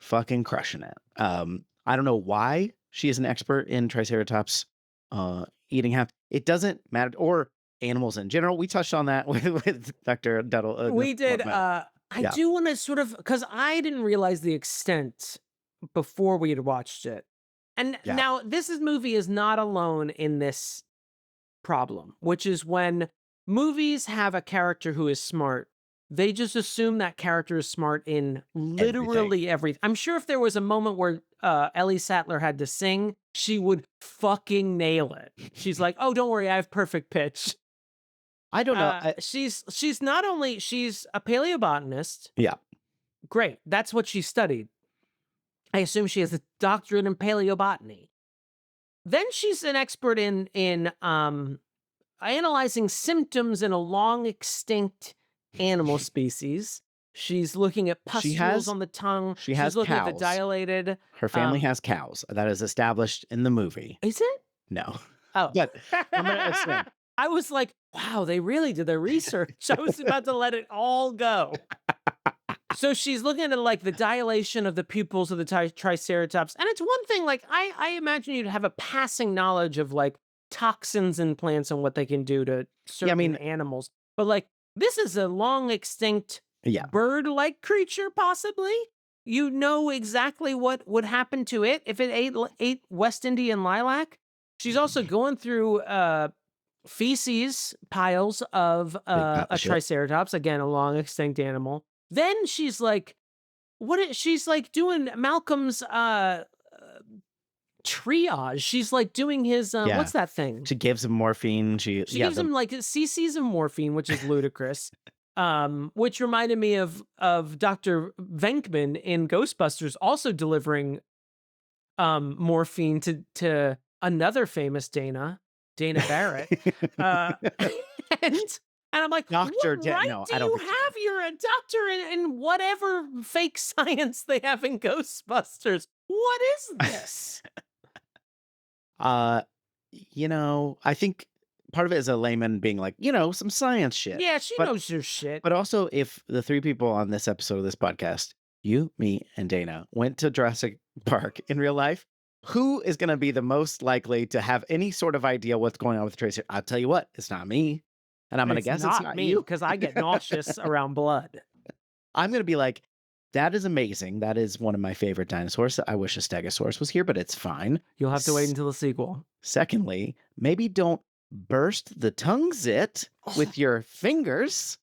fucking crushing it. I don't know why she is an expert in Triceratops eating half. It doesn't matter. Or animals in general. We touched on that with Dr. Duddle. We did. I do want to sort of, because I didn't realize the extent before we had watched it. And now this movie is not alone in this problem, which is when movies have a character who is smart, they just assume that character is smart in literally everything. I'm sure if there was a moment where Ellie Sattler had to sing, she would fucking nail it. She's like, oh, don't worry, I have perfect pitch. I don't know. She's not only, she's a paleobotanist. Yeah. Great. That's what she studied. I assume she has a doctorate in paleobotany. Then she's an expert in analyzing symptoms in a long extinct animal species. She's looking at She pustules has on the tongue. she She's has looking at the cows. dilated. Her family has cows. That is established in the movie. Is it? No. Oh. But I'm going to assume. I was like, wow, they really did their research. I was about to let it all go. So she's looking at like the dilation of the pupils of the Triceratops. And it's one thing, like, I imagine you'd have a passing knowledge of like toxins in plants and what they can do to certain animals. But like, this is a long extinct bird-like creature, possibly. You know exactly what would happen to it if it ate West Indian lilac. She's also going through feces piles of a Triceratops, again, a long extinct animal. Then she's like, she's like doing Malcolm's triage. She's like doing his what's that thing? She gives him morphine. She gives him like cc's of morphine, which is ludicrous. Which reminded me of Dr. Venkman in Ghostbusters also delivering morphine to another famous Dana Barrett. And I'm like, Doctor, what right no, do I don't you think have? You're a doctor in whatever fake science they have in Ghostbusters. What is this? You know, I think part of it is a layman being like, you know, some science shit. Yeah, she knows her shit. But also, if the three people on this episode of this podcast, you, me, and Dana, went to Jurassic Park in real life, who is going to be the most likely to have any sort of idea what's going on with Tracer? I'll tell you what, it's not me. And I'm going to guess it's not me, you. because I get nauseous around blood. I'm going to be like, that is amazing. That is one of my favorite dinosaurs. I wish a Stegosaurus was here, but it's fine. You'll have to wait until the sequel. Secondly, maybe don't burst the tongue zit with your fingers.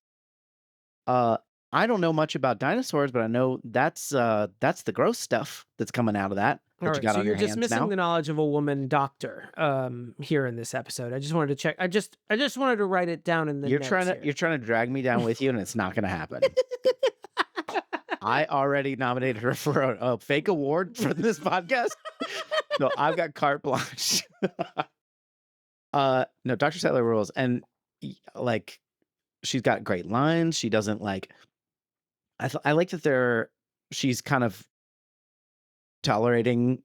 I don't know much about dinosaurs, but I know that's the gross stuff that's coming out of that. All right, so you're just missing the knowledge of a woman doctor here in this episode. I just wanted to check. I just wanted to write it down in the You're trying to drag me down with you, and it's not going to happen. I already nominated her for a fake award for this podcast. So I've got carte blanche. No, Dr. Settler rules. And like, she's got great lines. She doesn't like, I like that she's kind of tolerating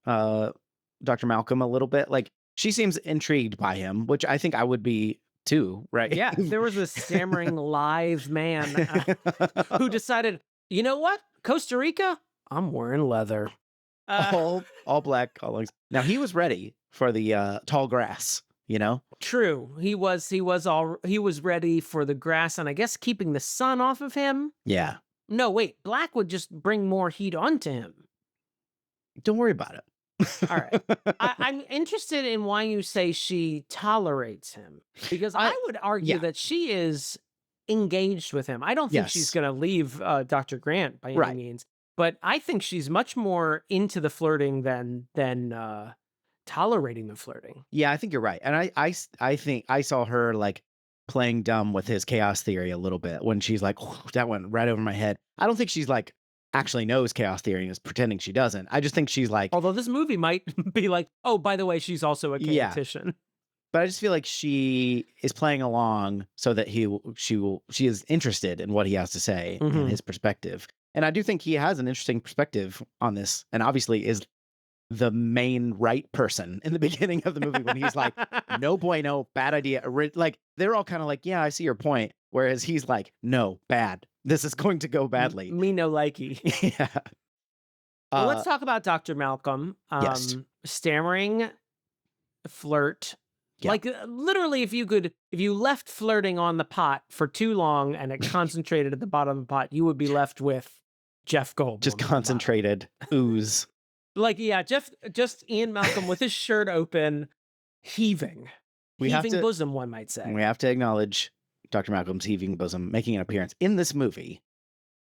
Dr. Malcolm a little bit. Like, she seems intrigued by him, which I think I would be too, right? Yeah, if there was a stammering live man who decided, you know what, Costa Rica, I'm wearing leather. All black colors. Now he was ready for the tall grass, you know? True. He was ready for the grass, and I guess keeping the sun off of him. Yeah. No, wait, black would just bring more heat onto him. Don't worry about it. All right. I'm interested in why you say she tolerates him, because I would argue that she is engaged with him. I don't think she's going to leave Dr. Grant by any means, but I think she's much more into the flirting than tolerating the flirting. Yeah, I think you're right. And I think I saw her like playing dumb with his chaos theory a little bit when she's like, that went right over my head. I don't think she's like actually knows chaos theory and is pretending she doesn't. I just think she's like, although this movie might be like, oh, by the way, she's also a chaotician. Yeah. But I just feel like she is playing along so that she is interested in what he has to say and his perspective. And I do think he has an interesting perspective on this, and obviously is the main right person in the beginning of the movie when he's like, no bueno, bad idea. Like, they're all kind of like, yeah, I see your point. Whereas he's like, no, bad. This is going to go badly. Me no likey. Yeah. Well, let's talk about Dr. Malcolm. Yes. Stammering, flirt. Yeah. Like, literally, if you left flirting on the pot for too long and it concentrated at the bottom of the pot, you would be left with Jeff Goldblum. Just concentrated ooze. Like, yeah, just Ian Malcolm with his shirt open, heaving bosom, one might say. We have to acknowledge Dr. Malcolm's heaving bosom making an appearance in this movie.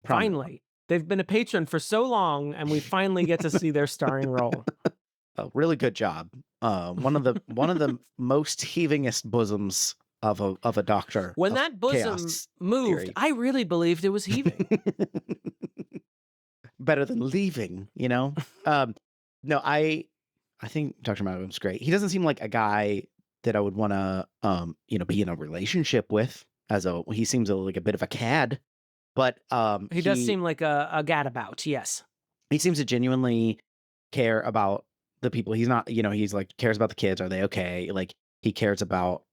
Finally. They've been a patron for so long, and we finally get to see their starring role. A really good job. One of the most heavingest bosoms of a doctor. When that bosom moved, theory. I really believed it was heaving. Better than leaving, you know? No, I think Dr. Malcolm's great. He doesn't seem like a guy that I would want to, be in a relationship with he seems like a bit of a cad, but He does seem like a gadabout, yes. he seems to genuinely care about the people. He's not, he's like cares about the kids. Are they okay? Like he cares about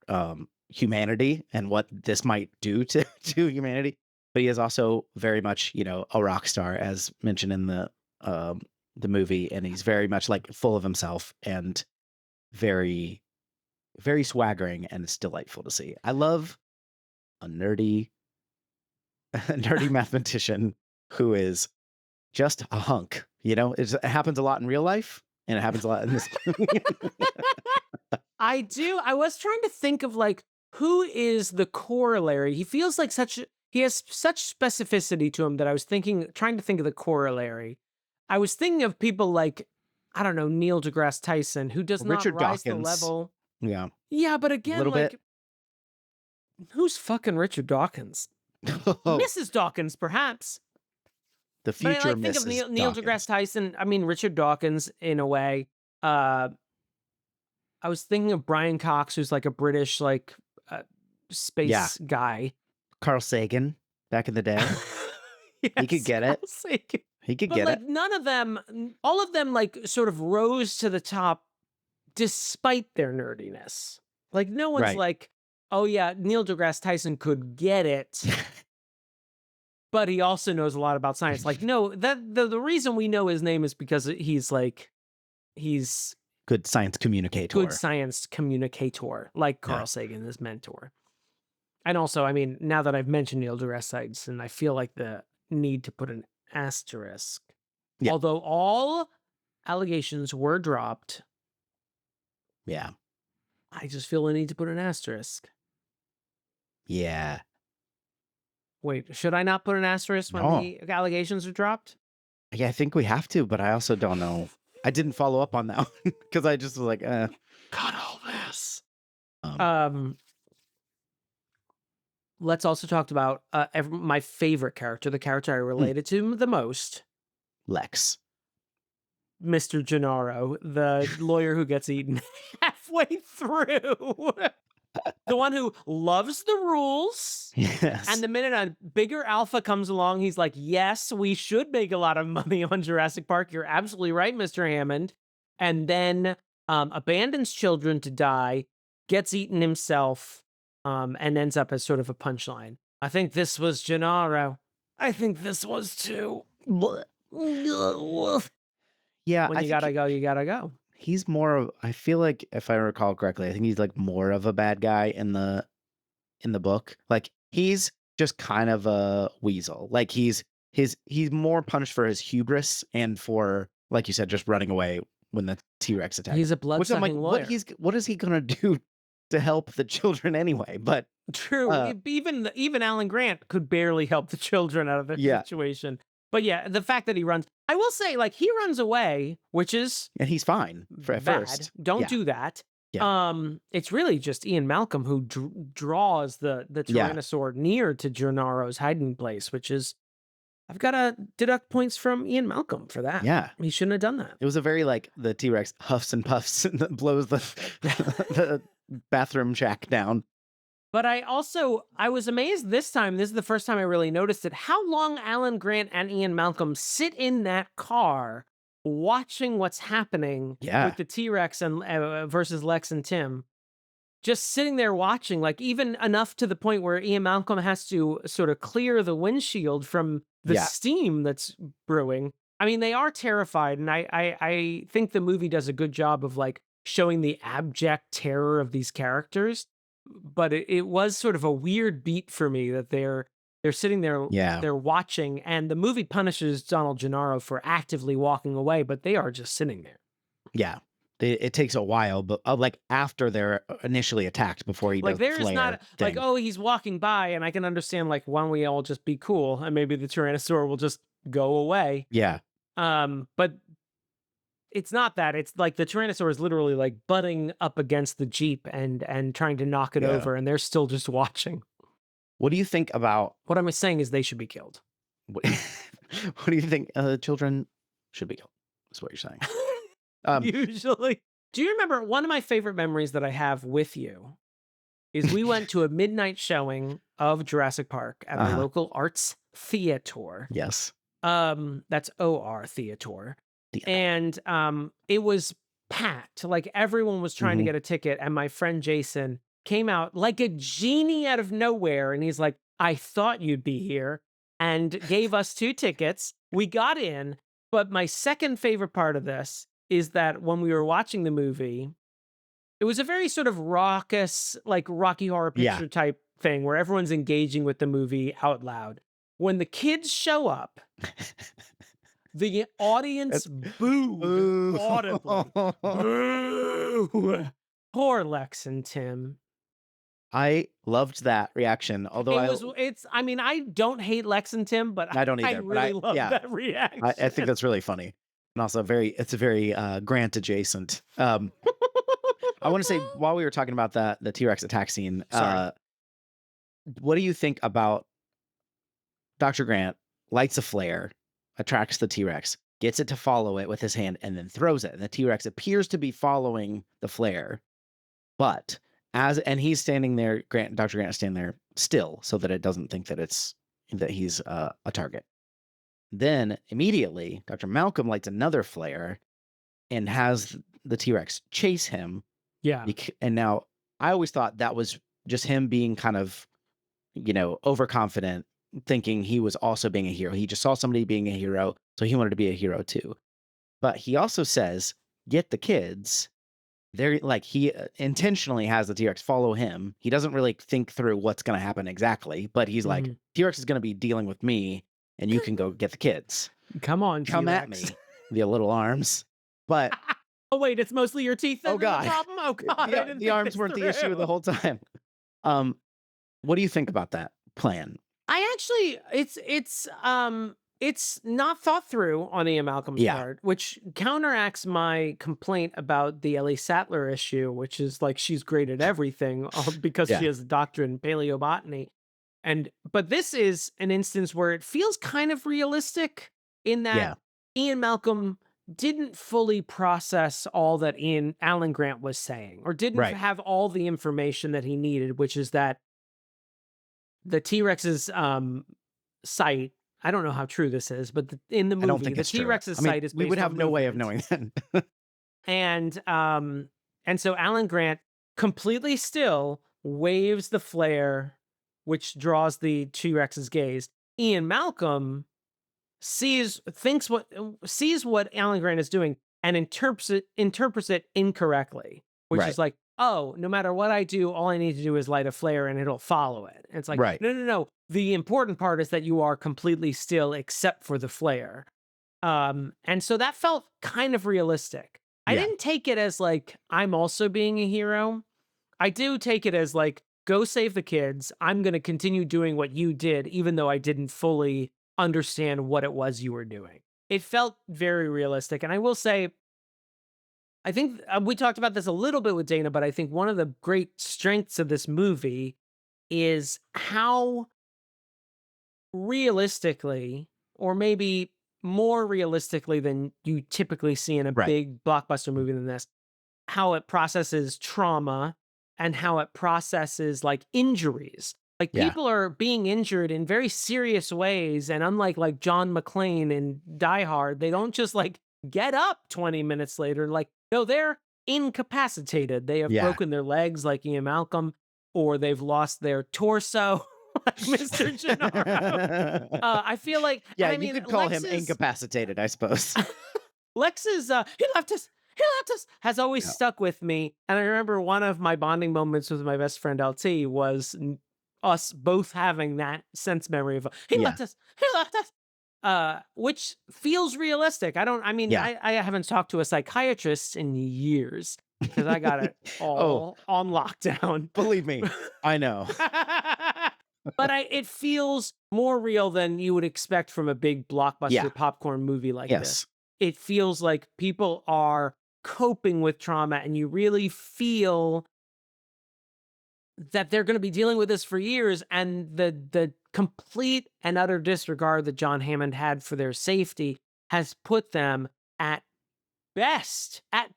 humanity and what this might do to humanity. But he is also very much, a rock star, as mentioned in the movie, and he's very much like full of himself and very, very swaggering, and it's delightful to see. I love a nerdy mathematician who is just a hunk. It happens a lot in real life, and it happens a lot in this movie. I was trying to think of like who is the corollary. He feels like he has such specificity to him that I was trying to think of the corollary. I was thinking of people like, I don't know, Neil deGrasse Tyson, who does not Richard rise the Dawkins. level. Yeah. Yeah, but A again, little like, bit. who's fucking Richard Dawkins? Mrs. Dawkins, perhaps. The But I future like think of Mrs. Neil Dawkins. deGrasse Tyson. I mean, Richard Dawkins in a way. I was thinking of Brian Cox, who's like a British like space guy. Carl Sagan back in the day. He could get it. Sagan. He could But get like it. none of them, all of them like sort of rose to the top despite their nerdiness. Like no one's Right. like, oh yeah, Neil deGrasse Tyson could get it. But he also knows a lot about science. Like, no, the reason we know his name is because he's good science communicator, like Carl Sagan, his mentor. And also, I mean, now that I've mentioned Neil deGrasse Tyson, I feel like the need to put an asterisk. Yeah. Although all allegations were dropped, Yeah. I just feel the need to put an asterisk. Yeah. Wait, should I not put an asterisk when the allegations are dropped? Yeah, I think we have to, but I also don't know. I didn't follow up on that one because I just was like, cut all this. Let's also talk about my favorite character, the character I related to the most. Lex. Mr. Gennaro, the lawyer who gets eaten halfway through. The one who loves the rules. Yes. And the minute a bigger alpha comes along, he's like, yes, we should make a lot of money on Jurassic Park. You're absolutely right, Mr. Hammond. And then abandons children to die, gets eaten himself, and ends up as sort of a punchline. I think this was Gennaro. I think this was too. Yeah. When you gotta go, you gotta go. He's more of, I feel like, if I recall correctly, I think he's like more of a bad guy in the book. Like he's just kind of a weasel. Like he's more punished for his hubris and for, like you said, just running away when the T-Rex attacked. He's a blood-sucking lawyer. What is he gonna do to help the children anyway? But true, even Alan Grant could barely help the children out of the situation. But yeah, the fact that he runs, I will say, like he runs away, which is and he's fine at first. Don't do that. Yeah. It's really just Ian Malcolm who draws the Tyrannosaur near to Gennaro's hiding place, which is, I've got to deduct points from Ian Malcolm for that. Yeah. He shouldn't have done that. It was a very like the T-Rex huffs and puffs and blows the the bathroom shack down. But I was amazed this time. This is the first time I really noticed it. How long Alan Grant and Ian Malcolm sit in that car watching what's happening with the T-Rex and versus Lex and Tim. Just sitting there watching, like even enough to the point where Ian Malcolm has to sort of clear the windshield from the steam that's brewing. I mean, they are terrified, and I think the movie does a good job of like showing the abject terror of these characters. But it was sort of a weird beat for me that they're sitting there, they're watching, and the movie punishes Donald Gennaro for actively walking away, but they are just sitting there. Yeah. It takes a while, but like after they're initially attacked, before he does there's the not thing. like, oh, he's walking by, and I can understand like, why don't we all just be cool, and maybe the Tyrannosaur will just go away. Yeah. But it's not that. It's like the Tyrannosaur is literally like butting up against the Jeep and trying to knock it over, and they're still just watching. What do you think about? What I'm saying is they should be killed. What do you think? Children should be killed. That's what you're saying. Usually. Do you remember one of my favorite memories that I have with you is we went to a midnight showing of Jurassic Park at our local arts theater. Yes. That's OR theater. Theater. And it was packed. Like everyone was trying to get a ticket, and my friend Jason came out like a genie out of nowhere, and he's like, I thought you'd be here, and gave us 2 tickets. We got in, but my second favorite part of this is that when we were watching the movie, it was a very sort of raucous, like Rocky Horror Picture type thing where everyone's engaging with the movie out loud. When the kids show up, the audience booed audibly. Boo! Poor Lex and Tim. I loved that reaction, although I mean, I don't hate Lex and Tim, but I don't either. I really love that reaction. I think that's really funny, and also it's a very Grant adjacent. I want to say, while we were talking about the T-Rex attack scene, what do you think about Dr. Grant lights a flare, attracts the T-Rex, gets it to follow it with his hand, and then throws it, and the T-Rex appears to be following the flare, but and he's standing there, Dr. Grant is standing there still, so that it doesn't think that he's a target. Then immediately, Dr. Malcolm lights another flare and has the T-Rex chase him. Yeah. And now I always thought that was just him being kind of, overconfident, thinking he was also being a hero. He just saw somebody being a hero, so he wanted to be a hero too. But he also says, get the kids. They're like, he intentionally has the T-Rex follow him. He doesn't really think through what's going to happen exactly, but he's like, T-Rex is going to be dealing with me, and you can go get the kids. Come on, Come at me, the little arms. But oh wait, it's mostly your teeth that oh god, the problem? Oh god, the arms weren't the issue the whole time. What do you think about that plan? I actually, it's not thought through on Ian Malcolm's part, which counteracts my complaint about the Ellie Sattler issue, which is like she's great at everything because she has a doctorate in paleobotany. But this is an instance where it feels kind of realistic in that Ian Malcolm didn't fully process all that Alan Grant was saying, or didn't have all the information that he needed, which is that the T-Rex's sight, I don't know how true this is, but in the movie, the T-Rex's sight is based we would have on no way of knowing that. and so Alan Grant completely still waves the flare, which draws the T-Rex's gaze. Ian Malcolm sees what Alan Grant is doing and interprets it incorrectly, which is like, oh, no matter what I do, all I need to do is light a flare and it'll follow it. And it's like, no. The important part is that you are completely still except for the flare. And so that felt kind of realistic. I didn't take it as like, I'm also being a hero. I do take it as like, go save the kids. I'm going to continue doing what you did, even though I didn't fully understand what it was you were doing. It felt very realistic. And I will say, I think we talked about this a little bit with Dana, but I think one of the great strengths of this movie is how realistically, or maybe more realistically than you typically see in a big blockbuster movie than this, how it processes trauma and how it processes like injuries. Like people are being injured in very serious ways. And unlike like John McClane in Die Hard, they don't just like get up 20 minutes later. Like, no, they're incapacitated. They have broken their legs like Ian Malcolm, or they've lost their torso like Mr. Gennaro. I feel like... Yeah, you could call him incapacitated, I suppose. Lex's, he left us, has always stuck with me. And I remember one of my bonding moments with my best friend LT was us both having that sense memory of, he left us, which feels realistic. I haven't talked to a psychiatrist in years because I got it all on lockdown. Believe me, I know. But it feels more real than you would expect from a big blockbuster popcorn movie like this. It feels like people are coping with trauma, and you really feel that they're going to be dealing with this for years, and the complete and utter disregard that John Hammond had for their safety has put them at best, at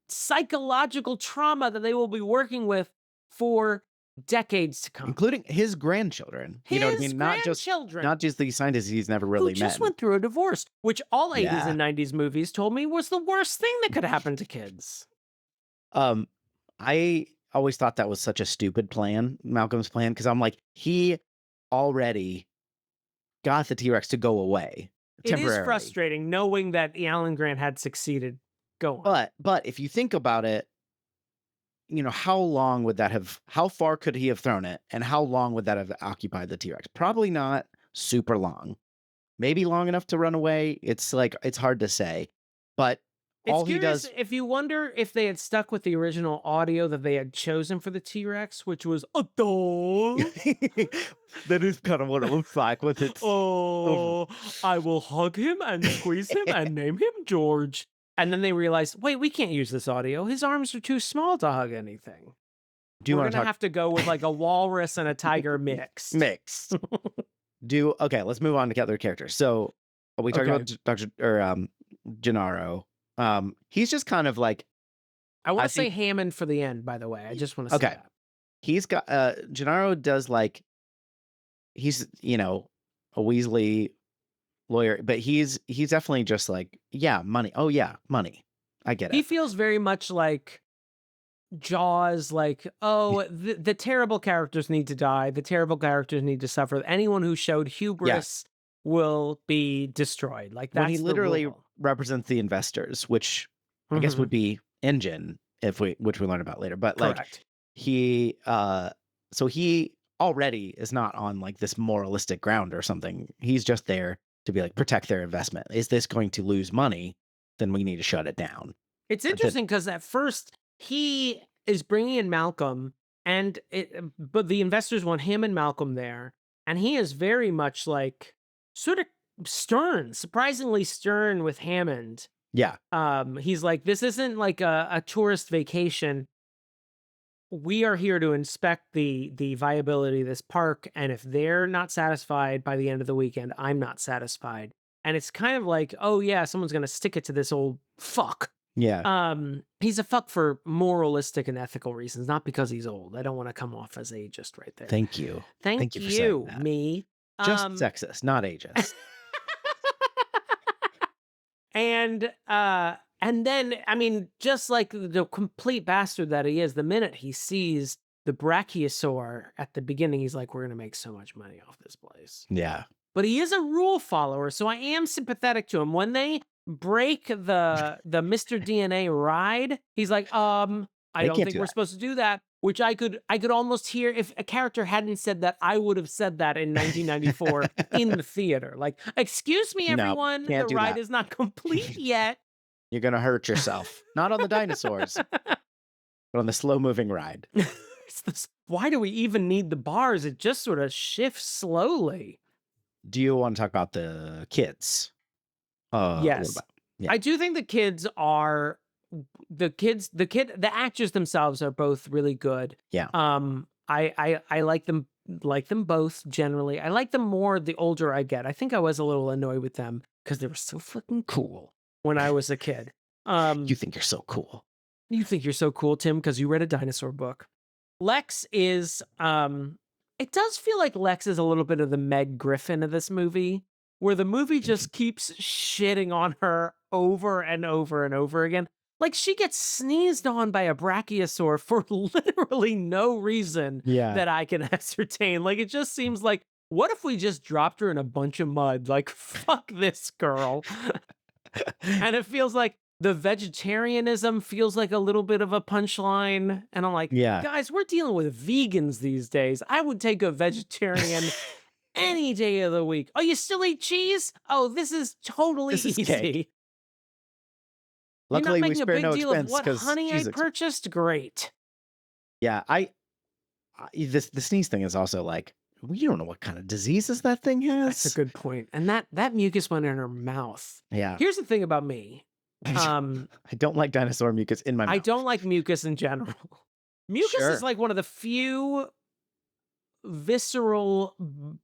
psychological trauma that they will be working with for decades to come. including his grandchildren. You know what I His mean? grandchildren. Not just the scientists he's never who really just met. went through a divorce, which all 80s Yeah. and 90s movies told me was the worst thing that could happen to kids. I always thought that was such a stupid plan, Malcolm's plan, because I'm like, he already got the T-Rex to go away It temporarily. is frustrating knowing that Alan Grant had succeeded. Go on. But if you think about it, you know, how far could he have thrown it, and how long would that have occupied the T-Rex? Probably not super long. Maybe long enough to run away. It's hard to say. But It's all he curious does, if you wonder if they had stuck with the original audio that they had chosen for the T-Rex, which was a dog. that is kind of what it looks like with its. Oh, I will hug him and squeeze him and name him George. And then they realized, wait, we can't use this audio. His arms are too small to hug anything. Do you We're want to gonna talk have to go with like a walrus and a tiger mixed. mixed? Okay, let's move on to other characters. So we talked Okay. about Gennaro. He's just kind of like, I want I to say think- Hammond for the end, by the way. I just want to say Okay. that. he's got Gennaro does like, he's, you know, a Weasley lawyer, but he's definitely just like, yeah, money. Oh yeah, money. I get He it. feels very much like Jaws, like, oh, the terrible characters need to die. The terrible characters need to suffer. Anyone who showed hubris will be destroyed. Like that's When he the literally rule. represents the investors, which I guess Mhm. would be Engine, which we learn about later. But like Correct. he so he already is not on like this moralistic ground or something. He's just there to be like, protect their investment. Is this going to lose money? Then we need to shut it down. It's then- interesting because at first he is bringing in Malcolm, but the investors want him and Malcolm there, and he is very much like sort of stern, surprisingly stern with Hammond. Yeah. He's like, this isn't like a tourist vacation. We are here to inspect the viability of this park, and if they're not satisfied by the end of the weekend, I'm not satisfied. And it's kind of like, oh yeah, someone's gonna stick it to this old fuck. Yeah. He's a fuck for moralistic and ethical reasons, not because he's old. I don't want to come off as ageist right there. Thank you. Thank thank you for saying that. me. Just sexist, not ageist. And then, I mean, just like the complete bastard that he is, the minute he sees the brachiosaur at the beginning, he's like, we're going to make so much money off this place. Yeah. But he is a rule follower, so I am sympathetic to him. When they break the Mr. DNA ride, he's like, I They don't can't think do we're that. supposed to do that. Which I could almost hear if a character hadn't said that, I would have said that in 1994 in the theater. Like, excuse me, No, everyone, the can't do ride that. is not complete yet. You're gonna hurt yourself. Not on the dinosaurs, but on the slow-moving ride. Why do we even need the bars? It just sort of shifts slowly. Do you want to talk about the kids? a little Yes. bit? Yeah. I do think the actors themselves are both really good. Yeah. I like them both generally. I like them more the older I get. I think I was a little annoyed with them because they were so fucking cool when I was a kid. You think you're so cool. You think you're so cool, Tim, because you read a dinosaur book. Lex is, it does feel like Lex is a little bit of the Meg Griffin of this movie, where the movie just keeps shitting on her over and over and over again. Like, she gets sneezed on by a brachiosaur for literally no reason Yeah. that I can ascertain. Like, it just seems like, what if we just dropped her in a bunch of mud? Like, fuck this girl. And it feels like the vegetarianism feels like a little bit of a punchline. And I'm like, Yeah. guys, we're dealing with vegans these days. I would take a vegetarian any day of the week. Oh, you still eat cheese? Oh, this is totally This is easy. cake. You're not Luckily, we making a spare big no deal of expense what because honey I purchased? Great. Yeah, the sneeze thing is also like, we don't know what kind of diseases that thing has. That's a good point. And that mucus went in her mouth. Yeah. Here's the thing about me. I don't like dinosaur mucus in my mouth. I don't like mucus in general. Mucus Sure. is like one of the few visceral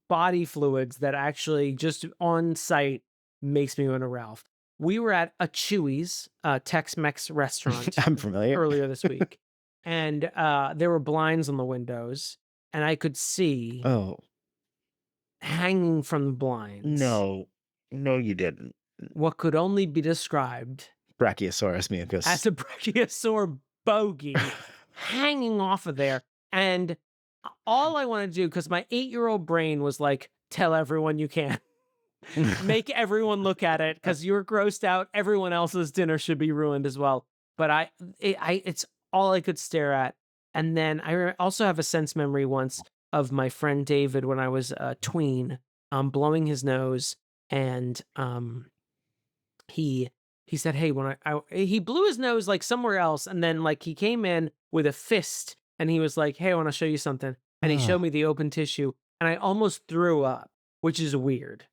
body fluids that actually just on site makes me want to Ralph. We were at a Chewy's, Tex-Mex restaurant I'm familiar. earlier this week. and there were blinds on the windows, and I could see Oh, hanging from the blinds no. No, you didn't. what could only be described Brachiosaurus mucus. as a brachiosaur bogey hanging off of there. And all I want to do, because my 8-year-old brain was like, tell everyone you can. Make everyone look at it because you're grossed out. Everyone else's dinner should be ruined as well. But it's all I could stare at. And then I also have a sense memory once of my friend David when I was a tween, blowing his nose, and he said, "Hey, when he blew his nose like somewhere else, and then like he came in with a fist, and he was like, 'Hey, I want to show you something,' and he showed me the open tissue, and I almost threw up, which is weird."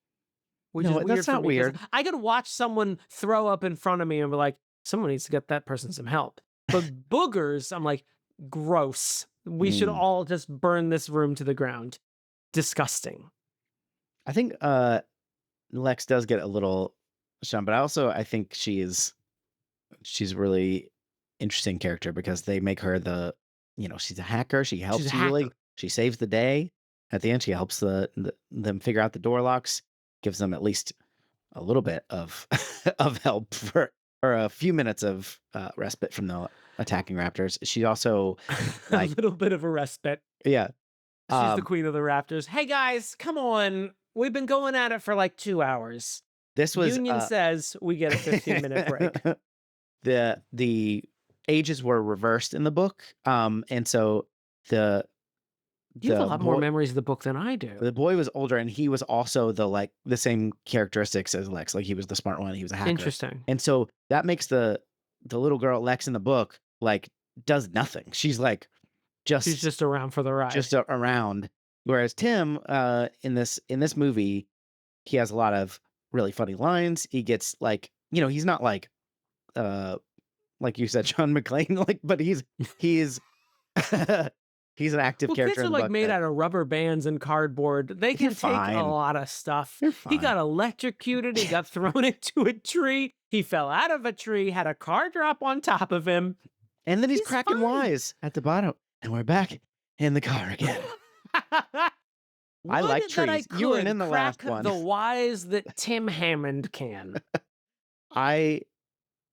Which No, is weird that's for not me 'cause weird. I could watch someone throw up in front of me and be like, someone needs to get that person some help. But boogers, I'm like, gross. We should Mm. all just burn this room to the ground. Disgusting. I think Lex does get a little shunned, but I think she's a really interesting character because they make her she's a hacker. She helps She's a Healy. hacker. She saves the day. At the end, she helps them figure out the door locks, gives them at least a little bit of of help or a few minutes of respite from the attacking raptors. She also A like little bit of a respite. yeah. She's the queen of the raptors. Hey guys, come on. We've been going at it for like 2 hours. This was Union says we get a 15-minute break. the ages were reversed in the book, and so the You have a the lot more boy memories of the book than I do. the boy was older, and he was also the same characteristics as Lex. Like he was the smart one, he was a hacker, Interesting. and so that makes the little girl Lex in the book like does nothing. She's like She's just around for the ride. just around. Whereas Tim, in this movie, he has a lot of really funny lines. He gets like, he's not like you said, John McClane, like, but he's he's an active Well, character kids are in the like book. made out of rubber bands and cardboard. They You're can take fine. a lot of stuff. You're He fine. got electrocuted. He got thrown into a tree. He fell out of a tree, had a car drop on top of him. And then he's He's cracking fine. wise at the bottom. And we're back in the car again. I Would like that I trees. You weren't could in the last crack one. the wise that Tim Hammond can. I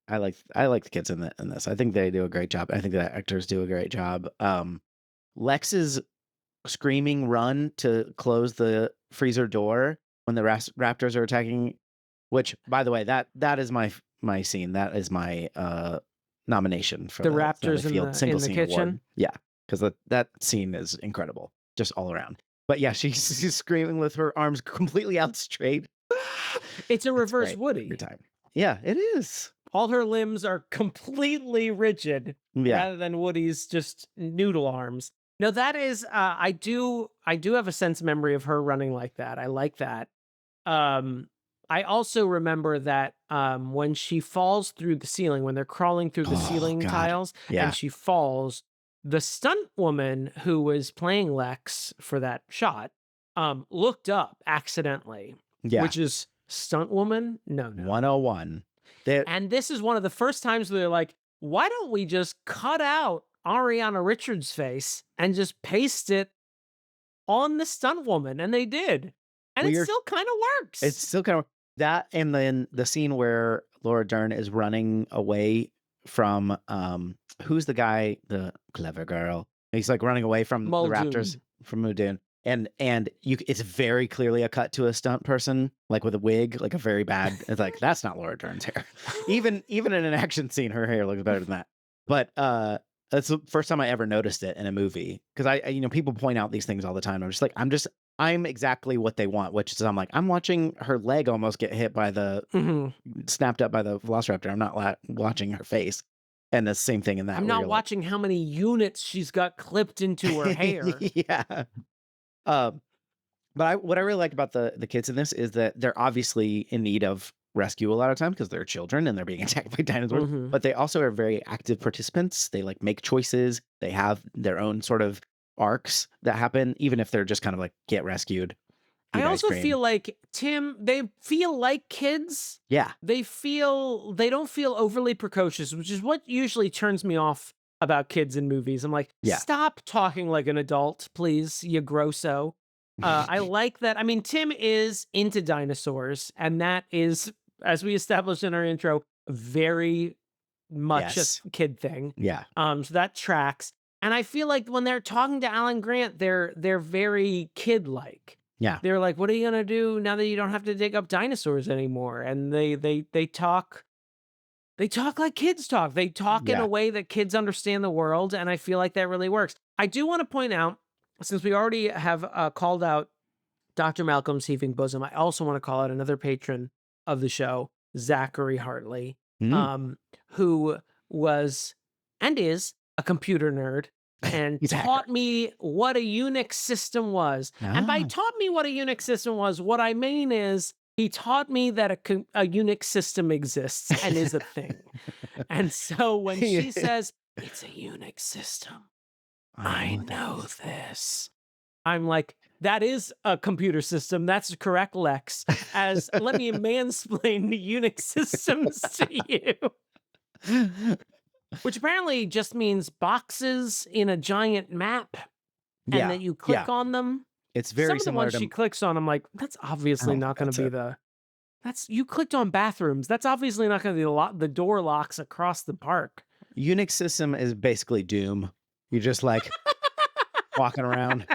like the kids in this. I think they do a great job. I think the actors do a great job. Lex's screaming run to close the freezer door when the raptors are attacking, which, by the way, that is my scene. That is my nomination for The the raptors in Field the single scene kitchen? award. Yeah, because that scene is incredible, just all around. But yeah, she's screaming with her arms completely out straight. It's a reverse great Woody. every time. Yeah, it is. All her limbs are completely rigid Yeah. rather than Woody's just noodle arms. No, that is I do have a sense memory of her running like that. I like that. I also remember that when she falls through the ceiling, when they're crawling through the Oh, ceiling God. tiles Yeah. and she falls, the stunt woman who was playing Lex for that shot looked up accidentally, Yeah. which is stunt woman? No. 101. And this is one of the first times where they're like, why don't we just cut out Ariana Richards' face and just paste it on the stunt woman? And they did. And it still kind of works. It's still kind of that, and then the scene where Laura Dern is running away from who's the guy, the clever girl. He's like running away from the raptors from Muldoon. And it's very clearly a cut to a stunt person, like with a wig, like a very bad. It's like that's not Laura Dern's hair. Even in an action scene, her hair looks better than that. But that's the first time I ever noticed it in a movie, because I people point out these things all the time. I'm just like I'm exactly what they want, which is I'm watching her leg almost get hit by the snapped up by the velociraptor. I'm not watching her face. And the same thing in that. I'm not watching how many units she's got clipped into her hair. Yeah. But what I really like about the kids in this is that they're obviously in need of rescue a lot of times because they're children and they're being attacked by dinosaurs. But they also are very active participants. They like make choices. They have their own sort of arcs that happen, even if they're just kind of like get rescued. I also feel like Tim, they feel like kids. Yeah. They don't feel overly precocious, which is what usually turns me off about kids in movies. I'm like, Yeah. stop talking like an adult, please, you grosso. I like that. I mean, Tim is into dinosaurs, and that is, as we established in our intro, very much Yes. a kid thing. Yeah. So that tracks. And I feel like when they're talking to Alan Grant, they're very kid-like. Yeah. They're like, "What are you gonna do now that you don't have to dig up dinosaurs anymore?" And they talk like kids talk. They talk in Yeah. a way that kids understand the world, and I feel like that really works. I do want to point out, since we already have called out Dr. Malcolm's Heaving Bosom, I also want to call out another patron of the show, Zachary Hartley, Mm. who was and is a computer nerd and He's a hacker. taught me what a Unix system was. And by Ah. taught me what a Unix system was, what I mean is he taught me that a Unix system exists and is a thing. And so when she says, it's a Unix system, I know this. I'm like, that is a computer system. That's correct, Lex. As let me mansplain the Unix systems to you. Which apparently just means boxes in a giant map, and Yeah. that you click on them. It's very Some of the similar ones to she clicks on, I'm like, that's obviously don't not think going to be that's that's you clicked on bathrooms. That's obviously not going to be the door locks across the park. Unix system is basically Doom. You're just like walking around.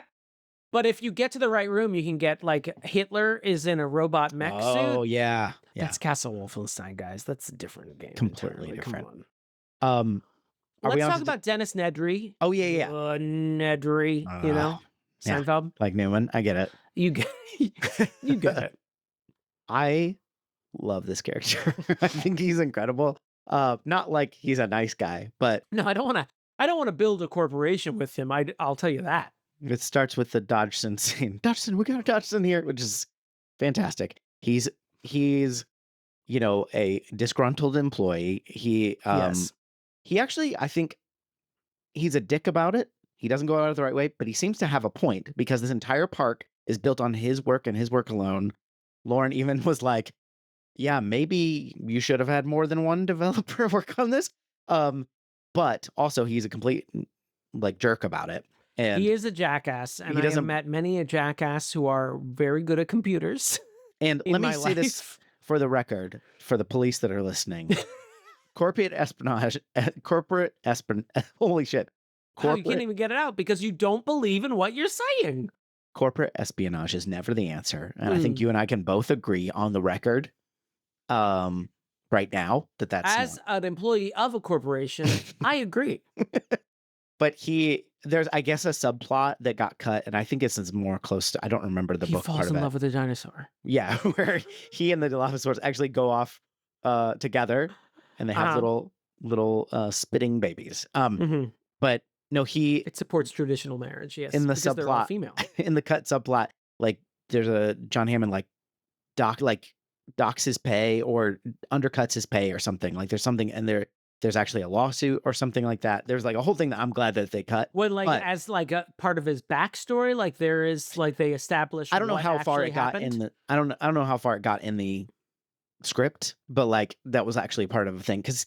But if you get to the right room, you can get like Hitler is in a robot mech suit. Oh yeah. Yeah. That's Castle Wolfenstein, guys. That's a different game. Completely entirely. different. Come on. Are we Let's on talk to about Dennis Nedry. Oh yeah. Nedry, you know? Yeah. Seinfeld. Like Newman. I get it. You get you get it. I love this character. I think he's incredible. Not like he's a nice guy, but No, I don't want to build a corporation with him. I'll tell you that. it starts with the Dodgson scene. Dodgson, we got a Dodgson here, which is fantastic. He's a disgruntled employee. Yes. He actually, I think he's a dick about it. He doesn't go out the right way, but he seems to have a point because this entire park is built on his work and his work alone. Lauren even was like, yeah, maybe you should have had more than one developer work on this. But also he's a complete like jerk about it. And He is a jackass, and he I have doesn't- met many a jackass who are very good at computers. and in let me my say this life. for the record, for the police that are listening. Corporate espionage, holy shit. Wow, you can't even get it out because you don't believe in what you're saying. Corporate espionage is never the answer. And I think you and I can both agree on the record right now that's As an employee of a corporation, I agree. But there's I guess a subplot that got cut, and I think it's more close to I don't remember the He book falls part of in it. love with a dinosaur. Yeah, where he and the Dilophosaurus actually go off together and they have little spitting babies. Mhm. But no, It supports traditional marriage, yes. in the because they're all subplot female. in the cut subplot, like there's a John Hammond docks his pay or undercuts his pay or something. Like there's something and there's actually a lawsuit or something like that. There's like a whole thing that I'm glad that they cut. When But as like a part of his backstory, like there is like they establish. I don't know what how far actually it got happened. in the I don't know how far it got in the script, but like that was actually part of a thing because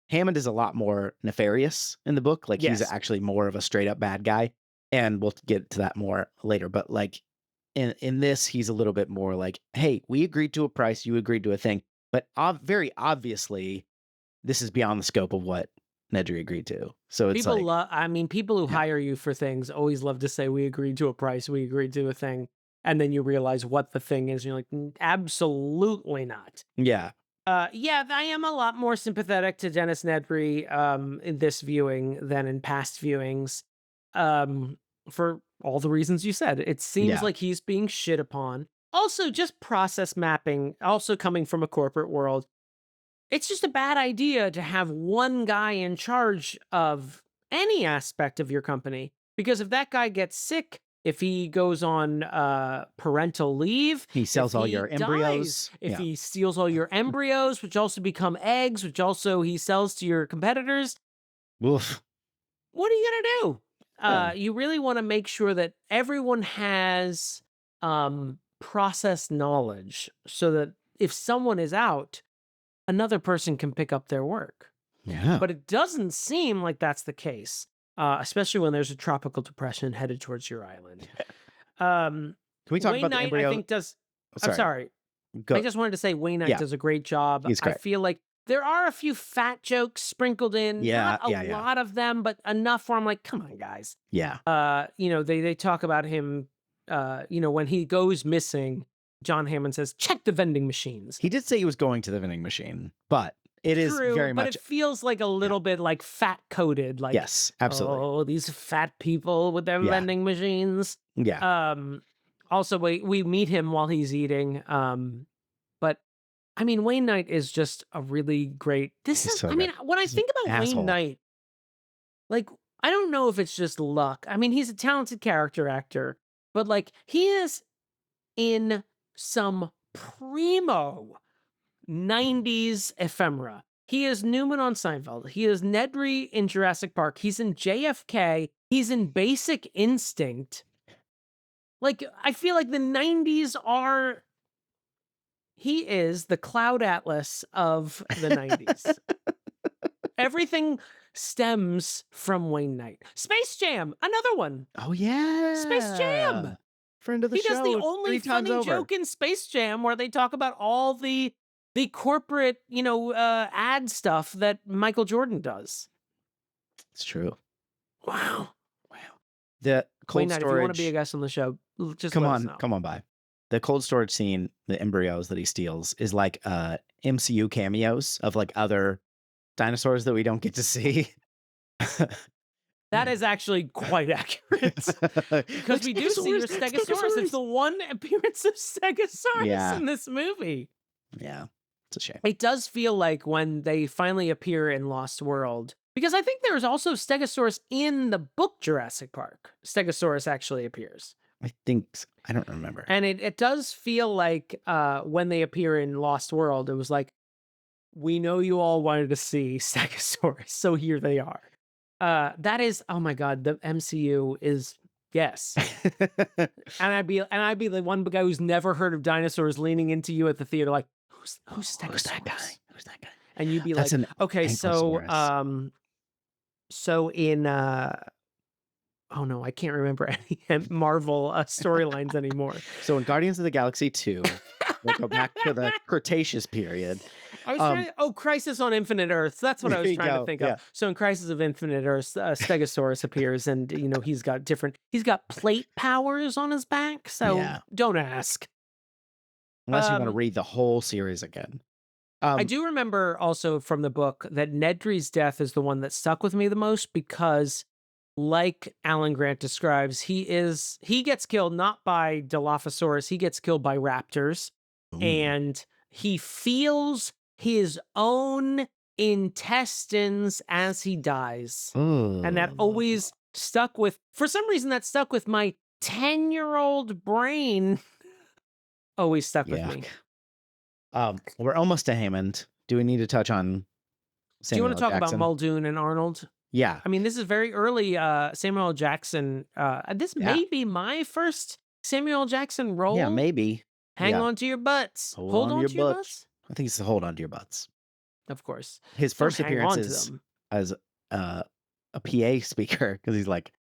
Hammond is a lot more nefarious in the book. Like he's Yes. actually more of a straight up bad guy, and we'll get to that more later. But like in this, he's a little bit more like, hey, we agreed to a price, you agreed to a thing, but very obviously, this is beyond the scope of what Nedry agreed to. So it's People like, love. I mean, people who Yeah. hire you for things always love to say, "We agreed to a price. We agreed to a thing," and then you realize what the thing is, and you're like, "Absolutely not." yeah, Yeah, I am a lot more sympathetic to Dennis Nedry in this viewing than in past viewings, for all the reasons you said. It seems Yeah. like he's being shit upon. Also, just process mapping, also coming from a corporate world. It's just a bad idea to have one guy in charge of any aspect of your company. Because if that guy gets sick, if he goes on parental leave, he sells if all he your dies, embryos. if Yeah. he steals all your embryos, which also become eggs, which also he sells to your competitors, Oof. what are you gonna do? Yeah. You really want to make sure that everyone has process knowledge so that if someone is out, another person can pick up their work. Yeah. But it doesn't seem like that's the case, especially when there's a tropical depression headed towards your island. Can we talk Wayne about the Knight, I embryo? think, does. I'm Sorry. sorry. I Go. just wanted to say Wayne Knight Yeah. does a great job. He's I great. feel like there are a few fat jokes sprinkled in. Yeah, Not a lot of them, but enough where I'm like, come on, guys. Yeah. They talk about him, when he goes missing, John Hammond says, check the vending machines. He did say he was going to the vending machine, but it is True, very but much. it feels like a little bit like fat coded. Like, Yes, absolutely. oh, these fat people with their Yeah. vending machines. Yeah. Also, we meet him while he's eating. But I mean, Wayne Knight is just a really great. He's so I mean, good. when I He's think an about asshole. Wayne Knight, like, I don't know if it's just luck. I mean, he's a talented character actor, but like, he is in some primo 90s ephemera. He is Newman on Seinfeld. He is Nedry in Jurassic Park. He's in JFK. He's in Basic Instinct. Like, I feel like the 90s are. He is the Cloud Atlas of the 90s. Everything stems from Wayne Knight. Space Jam, another one. Oh yeah. Space Jam. Friend of the He show. does the only 3 times funny over. joke in Space Jam where they talk about all the corporate, ad stuff that Michael Jordan does. It's true. Wow. The Wayne cold Knight, if you want to be a storage. guest on the show, just Come let us on, know. come on by. The cold storage scene, the embryos that he steals, is like MCU cameos of like other dinosaurs that we don't get to see. That is actually quite accurate. Because we do see your Stegosaurus. It's the one appearance of Stegosaurus Yeah. in this movie. Yeah, it's a shame. It does feel like when they finally appear in Lost World, because I think there's also Stegosaurus in the book Jurassic Park. Stegosaurus actually appears. I think I don't remember. And it does feel like when they appear in Lost World, it was like, we know you all wanted to see Stegosaurus, so here they are. That is, oh my God, the MCU is, yes. And I'd be the one guy who's never heard of dinosaurs leaning into you at the theater like, who's Stegosaurus? Who's that guy? Who's that guy? And you'd be That's like, an okay, so Ankylosaurus. so in oh no, I can't remember any Marvel storylines anymore. So in Guardians of the Galaxy 2, we go back to the Cretaceous period. I was trying to, Crisis on Infinite Earths. That's what I There was you trying to go, think yeah. of. So in Crisis of Infinite Earths, Stegosaurus appears, and he's got plate powers on his back. So Yeah. don't ask. Unless you want to read the whole series again. I do remember also from the book that Nedry's death is the one that stuck with me the most because, like Alan Grant describes, he gets killed not by Dilophosaurus, he gets killed by raptors, and he feels his own intestines as he dies. And that always stuck with, for some reason, that stuck with my 10-year-old brain. Always stuck with me. We're almost to Hammond. Do we need to touch on Samuel Do you want to talk Jackson? about Muldoon and Arnold? Yeah. I mean, this is very early Samuel L. Jackson. This may be my first Samuel L. Jackson role. Yeah, maybe. Hang Yeah. on to your butts. Hold on to your butts. I think it's the hold on to your butts. Of course. His Don't first hang appearance on to is them. as a PA speaker because he's like,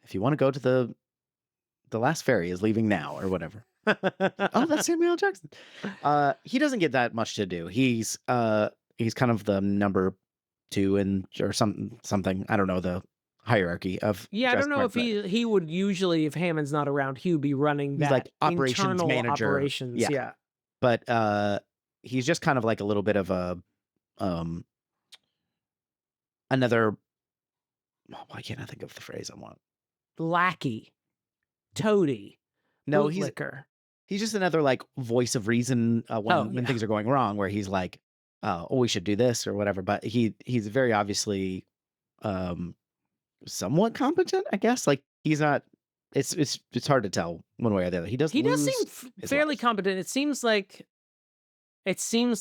if you want to go to the last ferry is leaving now or whatever. Oh, that's Samuel L. Jackson. He doesn't get that much to do. He's kind of the number 2 or something. I don't know the hierarchy of. Yeah, I don't Jurassic know Park, if he would usually, if Hammond's not around, he would be running He's that like operations internal manager. operations. Yeah. But he's just kind of like a little bit of a another. Why can't I think of the phrase I want? Lackey. Toady. No, bootlicker. he's just another like voice of reason when things are going wrong, where he's like, oh, we should do this or whatever. But he's very obviously somewhat competent, I guess. Like he's not. It's hard to tell one way or the other. He does seem his fairly life. competent. It seems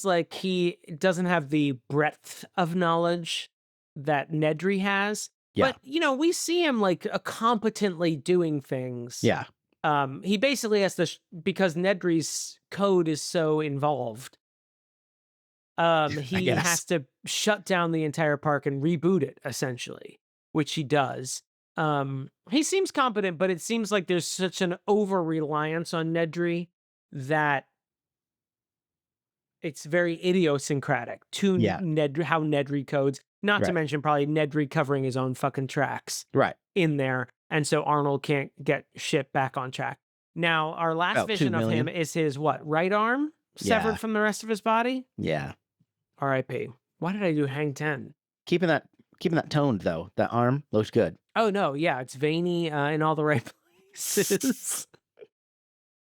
like he doesn't have the breadth of knowledge that Nedry has. Yeah. But we see him like competently doing things. Yeah. He basically has to because Nedry's code is so involved. He guess. has to shut down the entire park and reboot it, essentially, which he does. He seems competent, but it seems like there's such an over-reliance on Nedry that it's very idiosyncratic to Yeah. how Nedry codes. Not to Right. mention probably Nedry covering his own fucking tracks Right. in there, and so Arnold can't get shit back on track. Now, our last About 2 vision of him million. is his what? Right arm severed Yeah. from the rest of his body? Yeah. R.I.P. Why did I do hang 10? Keeping that toned though. That arm looks good. Oh no, yeah, it's veiny in all the right places.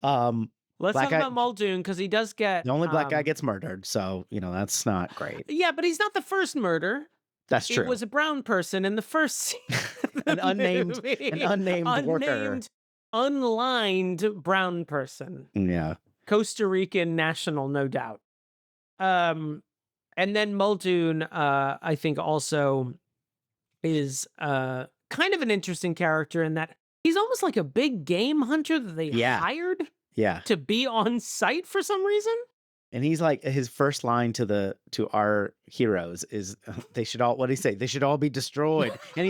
Let's Black talk guy- about Muldoon because he does get The only black guy gets murdered, so that's not great. Yeah, but he's not the first murder. That's true. It was a brown person in the first scene. of the An unnamed worker. Unlined brown person. Yeah. Costa Rican national, no doubt. And then Muldoon, I think also is kind of an interesting character in that he's almost like a big game hunter that they hired Yeah. to be on site for some reason. And he's like, his first line to our heroes is, they should all, what did he say? They should all be destroyed. And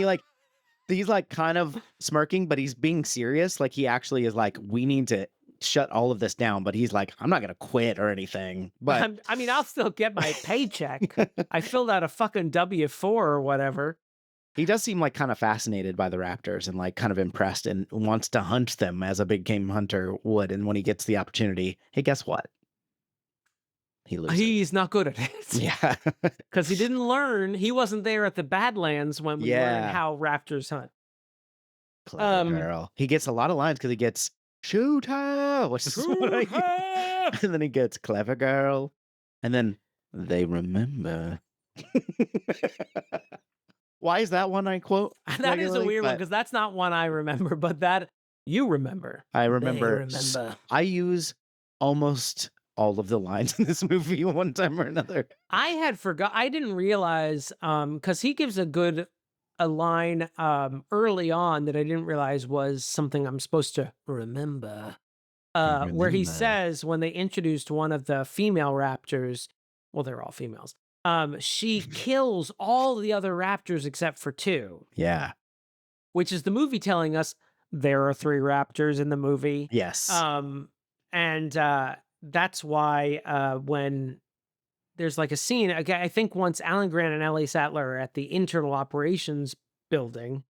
he's like kind of smirking, but he's being serious. Like he actually is like, we need to shut all of this down. But he's like, I'm not going to quit or anything. But I mean, I'll still get my paycheck. I filled out a fucking W-4 or whatever. he does seem like kind of fascinated by the raptors and like kind of impressed and wants to hunt them as a big game hunter would. And when he gets the opportunity, hey, guess what? He loses. He's not good at it. Yeah. Because he didn't learn. He wasn't there at the Badlands when we learned how raptors hunt. Clever girl. He gets a lot of lines because he gets shoot her, which is what I and then he gets clever girl, and then they remember. Why is that one I quote? That is a regularly? weird one But because that's not one I remember, but that you remember. I They remember. remember. I use almost all of the lines in this movie one time or another. I had forgot. I didn't realize because he gives a line early on that I didn't realize was something I'm supposed to remember. Where he Remember. says when they introduced one of the female raptors, well, they're all females. She kills all the other raptors except for 2, Yeah. which is the movie telling us there are 3 raptors in the movie. Yes. And that's why when there's like a scene, I think once Alan Grant and Ellie Sattler are at the internal operations building,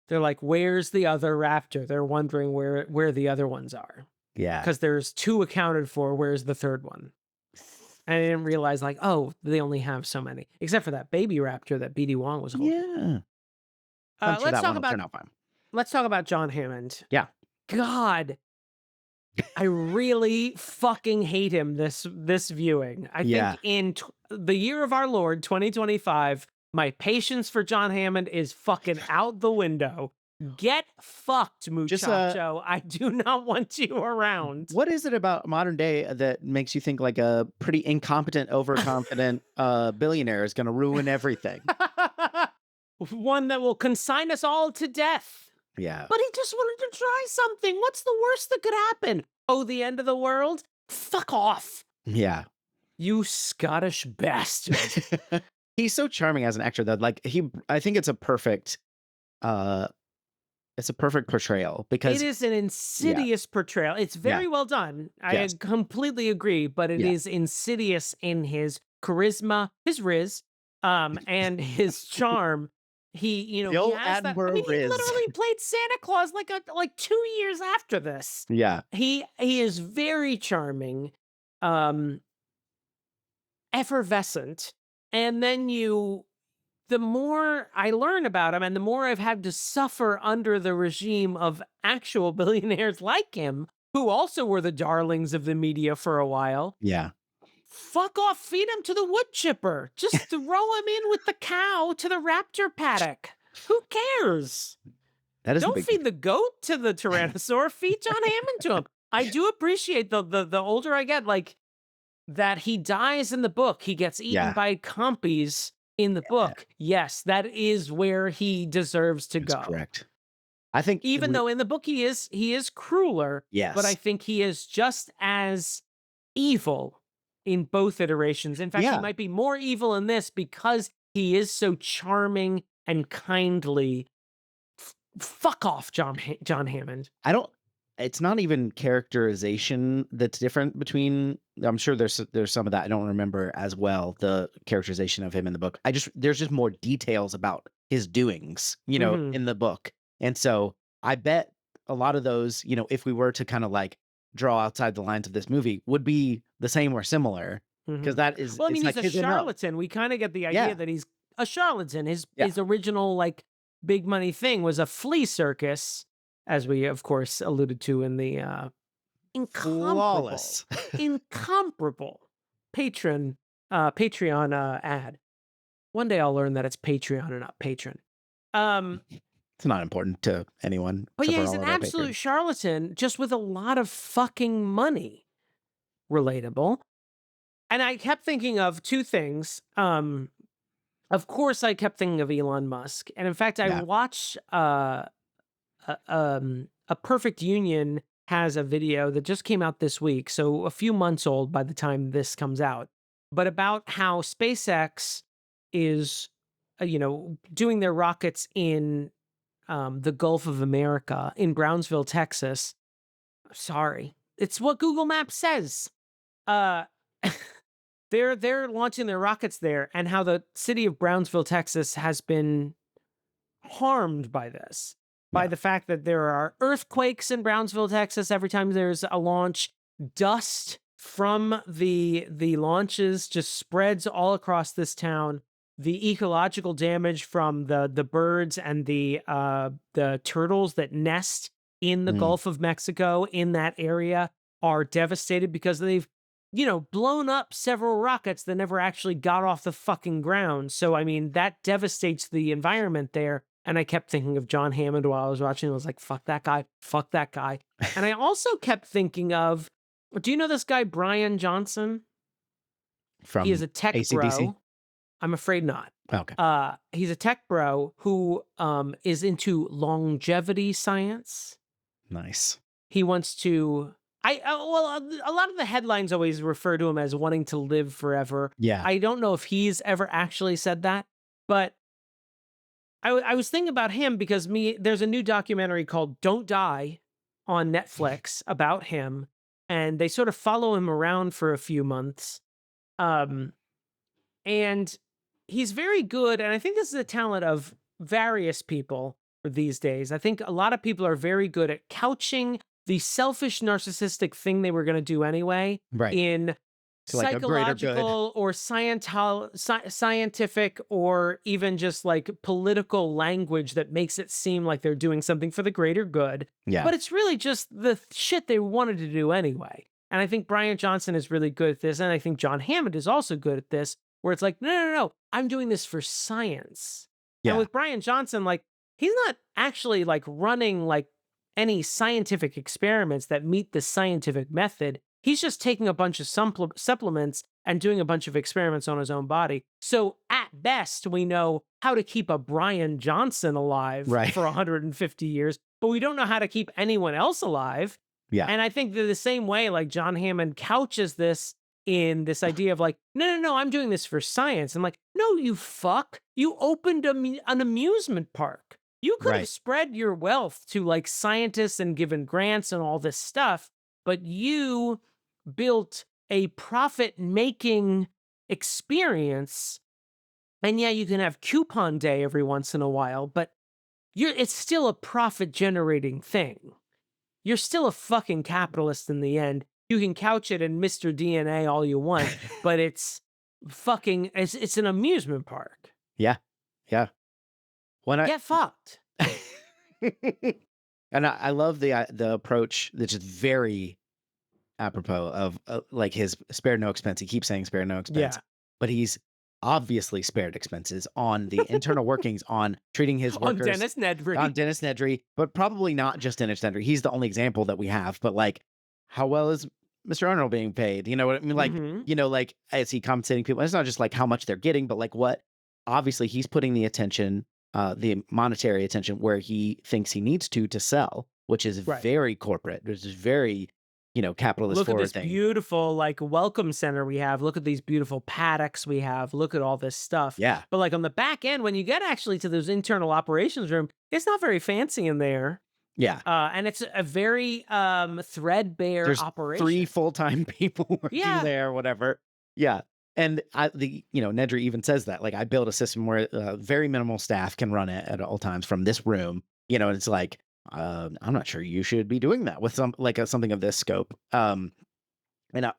they're like, where's the other raptor? They're wondering where the other ones are. Yeah. Because there's 2 accounted for. Where's the 3rd one? And I didn't realize, like, oh, they only have so many. Except for that baby raptor that BD Wong was holding. Yeah. I'm sure Let's that talk one will about turn out fine. Let's talk about John Hammond. Yeah. God, I really fucking hate him this viewing. I think in the year of our Lord 2025, my patience for John Hammond is fucking out the window. Get fucked, muchacho. I do not want you around. What is it about modern day that makes you think like a pretty incompetent, overconfident billionaire is going to ruin everything? One that will consign us all to death. Yeah. But he just wanted to try something. What's the worst that could happen? Oh, the end of the world? Fuck off. Yeah. You Scottish bastard. He's so charming as an actor though. Like I think it's a perfect portrayal because it is an insidious portrayal. It's very well done. I completely agree, but it is insidious in his charisma, his riz, and his charm. He has that. I mean, he literally played Santa Claus like 2 years after this. Yeah. He is very charming, effervescent, and then the more I learn about him and the more I've had to suffer under the regime of actual billionaires like him, who also were the darlings of the media for a while. Yeah. Fuck off, feed him to the wood chipper. Just throw him in with the cow to the raptor paddock. Who cares? Don't feed the goat to the Tyrannosaur. Feed John Hammond to him. I do appreciate the older I get, like that he dies in the book. He gets eaten by compies in the book. Yes, that is where he deserves to go. Correct. I think even though in the book he is crueler. Yes. But I think he is just as evil in both iterations. In fact, he Yeah. might be more evil in this because he is so charming and kindly. Fuck off, John Hammond. It's not even characterization that's different between. I'm sure there's some of that I don't remember as well, the characterization of him in the book. There's just more details about his doings, Mhm. in the book. And so I bet a lot of those, if we were to kind of like draw outside the lines of this movie, would be the same or similar, because Mhm. it's Well, I mean, he's like a his MO. charlatan. We kind of get the idea Yeah. that he's a charlatan. His Yeah. original like big money thing was a flea circus, as we of course alluded to in the Flawless. incomparable Patreon ad. One day I'll learn that it's Patreon and not patron. It's not important to anyone. But except yeah, for he's all an of our absolute patrons. charlatan, just with a lot of fucking money. Relatable. And I kept thinking of two things. Of course, I kept thinking of Elon Musk, and in fact, I Yeah. watched a Perfect Union has a video that just came out this week, so a few months old by the time this comes out, but about how SpaceX is, doing their rockets in the Gulf of America in Brownsville, Texas. Sorry, it's what Google Maps says. Uh, they're launching their rockets there, and how the city of Brownsville, Texas, has been harmed by this, by Yeah. the fact that there are earthquakes in Brownsville, Texas, every time there's a launch. Dust from the launches just spreads all across this town. The ecological damage from the birds and the turtles that nest in the Mm. Gulf of Mexico in that area are devastated because they've blown up several rockets that never actually got off the fucking ground. So, I mean, that devastates the environment there. And I kept thinking of John Hammond while I was watching. I was like, fuck that guy. Fuck that guy. And I also kept thinking of, do you know this guy, Brian Johnson? From He is a tech AC/DC? bro. I'm afraid not. Okay. He's a tech bro who is into longevity science. Nice. He wants to. A lot of the headlines always refer to him as wanting to live forever. Yeah. I don't know if he's ever actually said that, but I was thinking about him because there's a new documentary called Don't Die on Netflix about him, and they sort of follow him around for a few months. And he's very good, and I think this is a talent of various people these days. I think a lot of people are very good at couching the selfish, narcissistic thing they were going to do anyway Right. in To, like, a greater good. psychological or scientific or even just like political language that makes it seem like they're doing something for the greater good. Yeah. But it's really just the shit they wanted to do anyway. And I think Brian Johnson is really good at this. And I think John Hammond is also good at this, where it's like, no, I'm doing this for science. Yeah. And with Brian Johnson, like, he's not actually like running like any scientific experiments that meet the scientific method. He's just taking a bunch of supplements and doing a bunch of experiments on his own body. So at best, we know how to keep a Brian Johnson alive Right. for 150 years, but we don't know how to keep anyone else alive. Yeah. And I think that the same way, like, John Hammond couches this in this idea of like, no, I'm doing this for science. I'm like, no, you fuck. You opened an amusement park. You could have Right. spread your wealth to like scientists and given grants and all this stuff, but you built a profit-making experience. And yeah, you can have coupon day every once in a while, but it's still a profit-generating thing. You're still a fucking capitalist in the end. You can couch it in Mr. DNA all you want, but it's an amusement park. Yeah. When Get fucked. And I love the approach that's just very apropos of like his spare no expense. He keeps saying spare no expense, Yeah. but he's obviously spared expenses on the internal workings, on treating his On workers, Dennis Nedry. on Dennis Nedry, but probably not just Dennis Nedry. He's the only example that we have, but like, how well is Mr. Arnold being paid? You know what I mean? Like, Mhm. like, is he compensating people? It's not just like how much they're getting, but like what, obviously he's putting the attention, the monetary attention where he thinks he needs to sell, which is Right. very corporate, which is very capitalist Look at forward this thing. beautiful like welcome center we have. Look at these beautiful paddocks we have. Look at all this stuff. Yeah. But like on the back end, when you get actually to those internal operations room, it's not very fancy in there. Yeah. And it's a very threadbare There's operation. 3 full-time people working Yeah. there, whatever. Yeah. And Nedry even says that, like, I built a system where very minimal staff can run it at all times from this room. And it's like, I'm not sure you should be doing that with something of this scope. And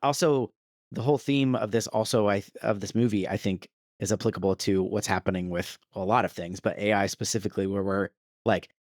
also the whole theme of this of this movie, I think, is applicable to what's happening with a lot of things, but AI specifically, where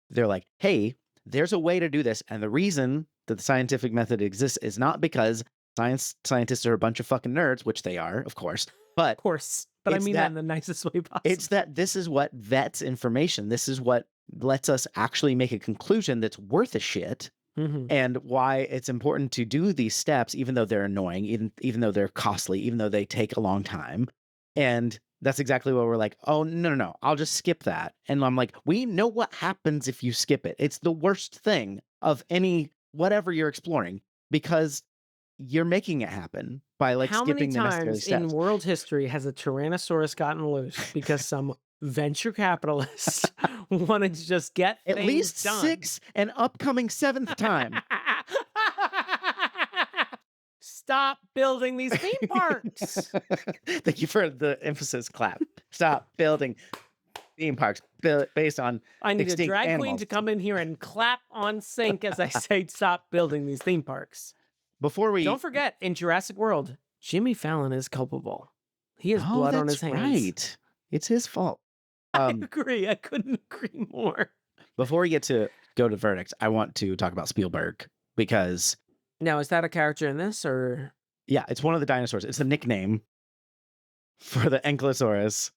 they're like, hey, there's a way to do this, and the reason that the scientific method exists is not because scientists are a bunch of fucking nerds, which they are, of course, but Of course. But I it's mean that in the nicest way possible. it's that this is what vets information. This is what lets us actually make a conclusion that's worth a shit, and why it's important to do these steps, even though they're annoying, even though they're costly, even though they take a long time. And that's exactly what we're like, oh, no, I'll just skip that. And I'm like, we know what happens if you skip it. It's the worst thing of any whatever you're exploring, because you're making it happen by How many skipping the necessary times steps. in world history has a Tyrannosaurus gotten loose because some venture capitalists wanted to just get At things least done? 6 and upcoming 7th time. Stop building these theme parks. Thank you for the emphasis clap. Stop building theme parks based on I need a extinct drag queen animals. to come in here and clap on sync as I say stop building these theme parks. Before we Don't forget, in Jurassic World, Jimmy Fallon is culpable. He has Oh, blood on that's his hands. right. It's his fault. I agree. I couldn't agree more. Before we get to go to verdict, I want to talk about Spielberg, because Now, is that a character in this, or yeah, it's one of the dinosaurs. It's the nickname for the Ankylosaurus.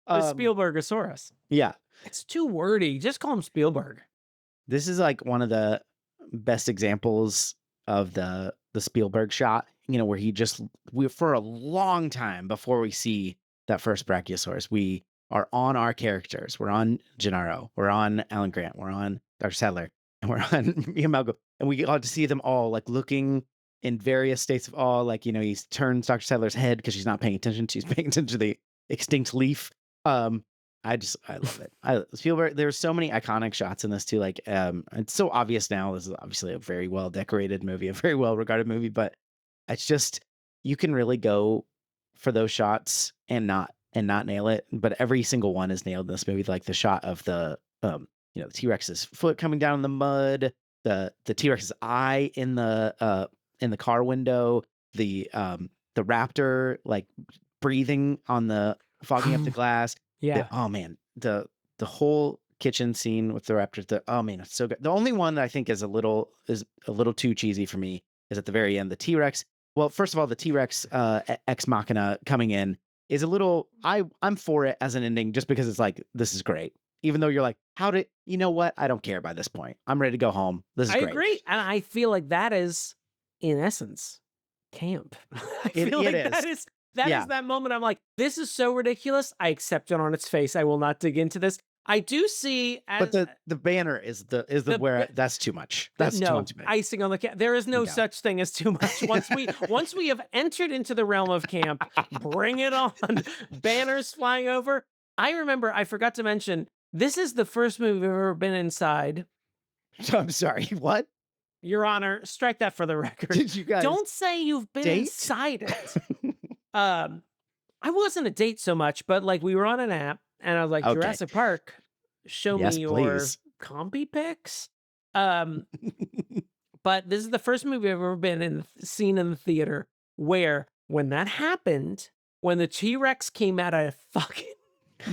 the Spielbergosaurus? Yeah, It's too wordy. Just call him Spielberg. this is like one of the best examples of the Spielberg shot, where we for a long time before we see that first Brachiosaurus, we are on our characters. We're on Gennaro, we're on Alan Grant, we're on Dr. Sadler, and we're on Mia Malgo, and we got to see them all like looking in various states of awe. Like, he turns Dr. Sadler's head because she's not paying attention. She's paying attention to the extinct leaf. I love it. Spielberg, there's so many iconic shots in this too. Like, it's so obvious now. This is obviously a very well decorated movie, a very well regarded movie, but it's just, you can really go for those shots and not nail it. But every single one is nailed in this movie. Like the shot of the T-Rex's foot coming down in the mud, the T-Rex's eye in the car window, the raptor like breathing on the fogging up the glass. Yeah. Oh man, the whole kitchen scene with the raptors. Oh man, it's so good. The only one that I think is a little too cheesy for me is at the very end. The T-Rex. Well, first of all, the T-Rex ex machina coming in is a little. I'm for it as an ending just because it's like, this is great. Even though you're like, you know what? I don't care by this point. I'm ready to go home. This is I great. agree. And I feel like that is, in essence, camp. I feel like is. that is that moment. I'm like, this is so ridiculous. I accept it on its face. I will not dig into this. I do see, But the banner is the where that's too much. That's too much. Icing on the cake. There is no such thing as too much. Once we have entered into the realm of camp, bring it on. Banners flying over. I remember, I forgot to mention, this is the first movie I've ever been inside. I'm sorry. What? Your Honor, strike that for the record. Did you guys don't say you've been date? inside it? I wasn't a date so much, but like we were on an app, and I was like, Okay. Jurassic Park, show Yes, me your please. compy pics. But this is the first movie I've ever seen in the theater where, when that happened, when the T-Rex came out of fucking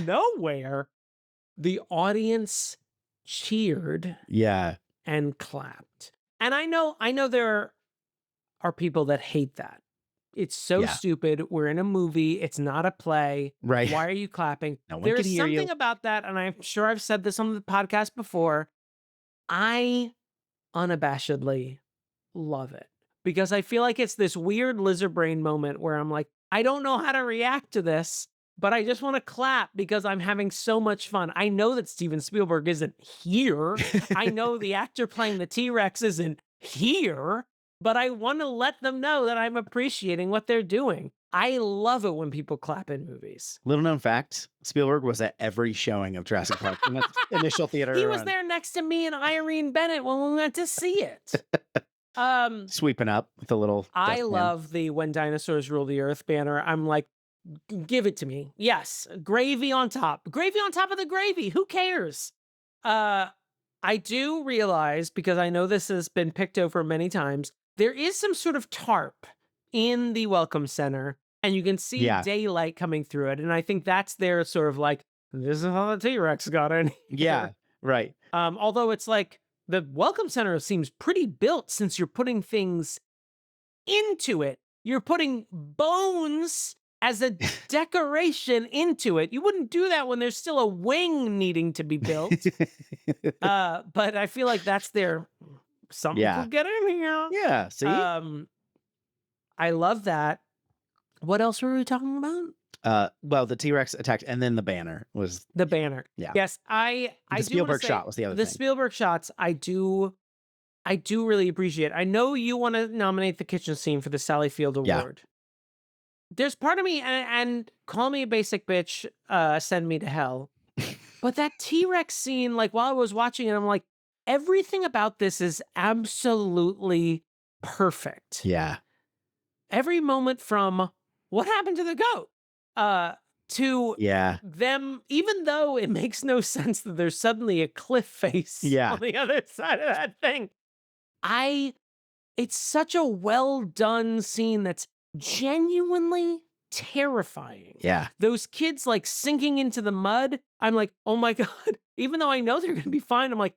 nowhere, the audience cheered Yeah. and clapped. And I know there are people that hate that. It's so Yeah. stupid. We're in a movie. It's not a play. Right. Why are you clapping? No one There can is hear you. something about that, and I'm sure I've said this on the podcast before. I unabashedly love it because I feel like it's this weird lizard brain moment where I'm like, I don't know how to react to this, but I just want to clap because I'm having so much fun. I know that Steven Spielberg isn't here. I know the actor playing the T-Rex isn't here, but I want to let them know that I'm appreciating what they're doing. I love it when people clap in movies. Little known fact, Spielberg was at every showing of Jurassic Park in the initial theater. He was there next to me and Irene Bennett when we went to see it. Sweeping up with a little. I dustpan. love the When Dinosaurs Rule the Earth banner. I'm like, give it to me. Yes, gravy on top. Gravy on top of the gravy. Who cares? I do realize, because I know this has been picked over many times, there is some sort of tarp in the Welcome Center, and you can see daylight coming through it. And I think that's their sort of like, this is how the T-Rex got in here. Yeah, right. Although it's like, the Welcome Center seems pretty built since you're putting things into it. You're putting bones as a decoration into it. You wouldn't do that when there's still a wing needing to be built. But I feel like that's their something to get in here. Yeah, see? I love that. What else were we talking about? Well, the T-Rex attacked, and then the banner was the banner. Yeah. Yes, the Spielberg shot was the other thing. The Spielberg shots, I do really appreciate. I know you want to nominate the kitchen scene for the Sally Field Award. There's part of me, and call me a basic bitch, send me to hell. But that T-Rex scene, like while I was watching it, I'm like, everything about this is absolutely perfect. Yeah. Every moment from what happened to the goat to them, even though it makes no sense that there's suddenly a cliff face on the other side of that thing. It's such a well done scene that's genuinely terrifying. Yeah. Those kids like sinking into the mud. I'm like, oh my God, even though I know they're going to be fine. I'm like,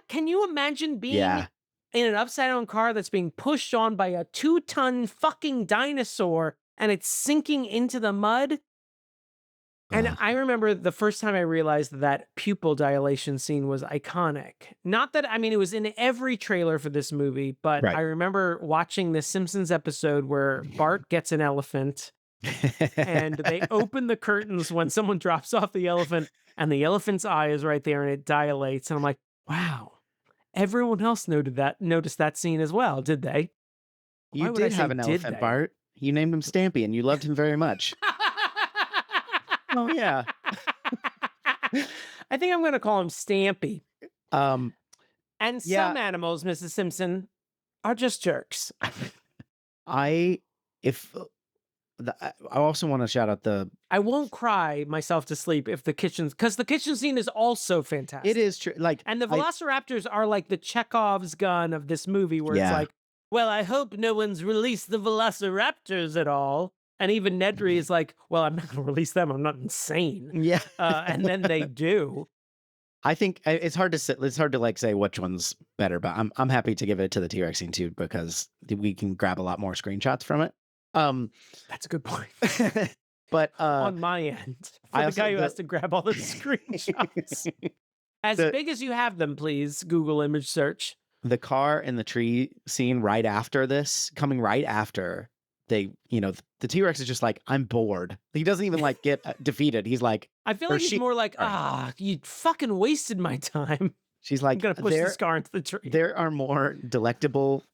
can you imagine being in an upside down car that's being pushed on by a 2-ton fucking dinosaur and it's sinking into the mud? And I remember the first time I realized that pupil dilation scene was iconic. Not that, I mean, it was in every trailer for this movie, but I remember watching the Simpsons episode where Bart gets an elephant and they open the curtains when someone drops off the elephant and the elephant's eye is right there and it dilates. And I'm like, wow, everyone else noticed that scene as well, did they? You did have an elephant, Bart. You named him Stampy and you loved him very much. Oh, yeah. I think I'm going to call him Stampy. And Yeah. some animals, Mrs. Simpson, are just jerks. I also want to shout out I won't cry myself to sleep if because the kitchen scene is also fantastic. It is true. Like, and the Velociraptors are like the Chekhov's gun of this movie, where it's like, well, I hope no one's released the Velociraptors at all. And even Nedry is like, well, I'm not going to release them. I'm not insane. Yeah. And then they do. I think it's hard to like say which one's better, but I'm happy to give it to the T-Rex scene too, because we can grab a lot more screenshots from it. That's a good point. But on my end, for the guy who has to grab all the screenshots. As big as you have them, please Google image search. The car and the tree scene right after this, coming right after the T-Rex is just like, I'm bored. He doesn't even like get defeated. He's like, I feel like he's more like, you fucking wasted my time. She's like, I'm gonna push this car into the tree. There are more delectable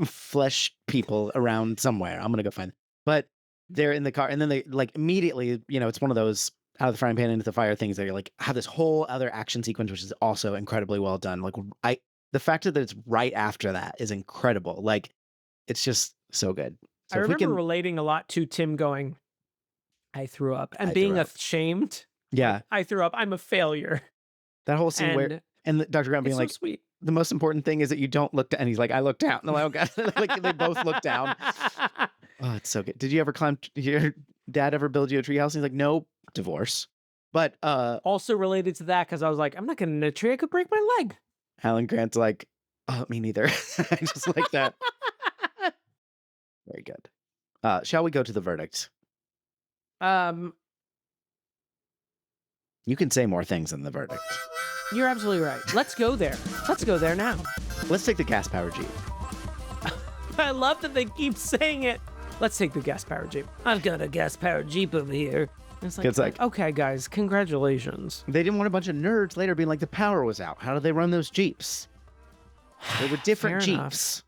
flesh people around somewhere. I'm gonna go find them. But they're in the car, and then they like immediately, it's one of those out of the frying pan into the fire things that you're like, have this whole other action sequence, which is also incredibly well done. Like the fact that it's right after that is incredible. Like, it's just so good. So I remember relating a lot to Tim going, I threw up, and being ashamed. Yeah. I threw up. I'm a failure. That whole scene and Dr. Grant being like, so sweet. The most important thing is that you don't look down. And he's like, I looked down. And I'm like, oh God. Like, they both look down. Oh, it's so good. Did your dad ever build you a treehouse? He's like, no, divorce. But also related to that, because I was like, I'm not getting in a tree. I could break my leg. Alan Grant's like, oh, me neither. I just like that. Very good. Shall we go to the verdict? You can say more things in the verdict. You're absolutely right. Let's go there. Let's go there now. Let's take the gas-powered Jeep. I love that they keep saying it. Let's take the gas-powered Jeep. I've got a gas-powered Jeep over here. It's like, okay, guys, congratulations. They didn't want a bunch of nerds later being like, the power was out. How did they run those Jeeps? They were different Jeeps.